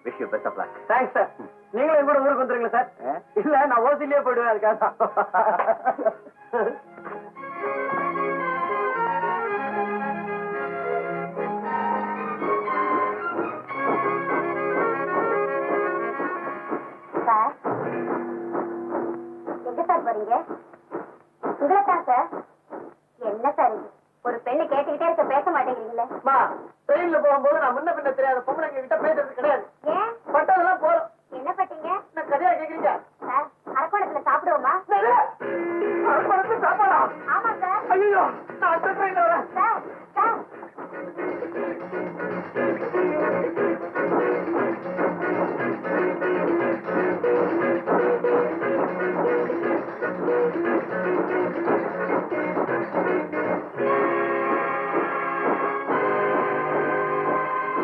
Wish you best of luck. Thanks sir. நீங்களும் என் கூட ஊருக்கு வந்துருங்களா சார்? இல்ல நான் ஓசிலேயே போயிடுவேன் அதுக்காக. சார் எங்க சார் போறீங்க? உங்களை தான் சார். என்ன சார் இது? ஒரு பெண்ணு கேட்டுக்கிட்டே இருக்க பேச மாட்டேங்கிறீங்களே. ட்ரெயின்ல போகும்போது நான் முன்ன பின்ன தெரியாத பொம்பளைங்க கிட்ட பேசுறது கிடையாது. ஏன்? பட்டதெல்லாம் போற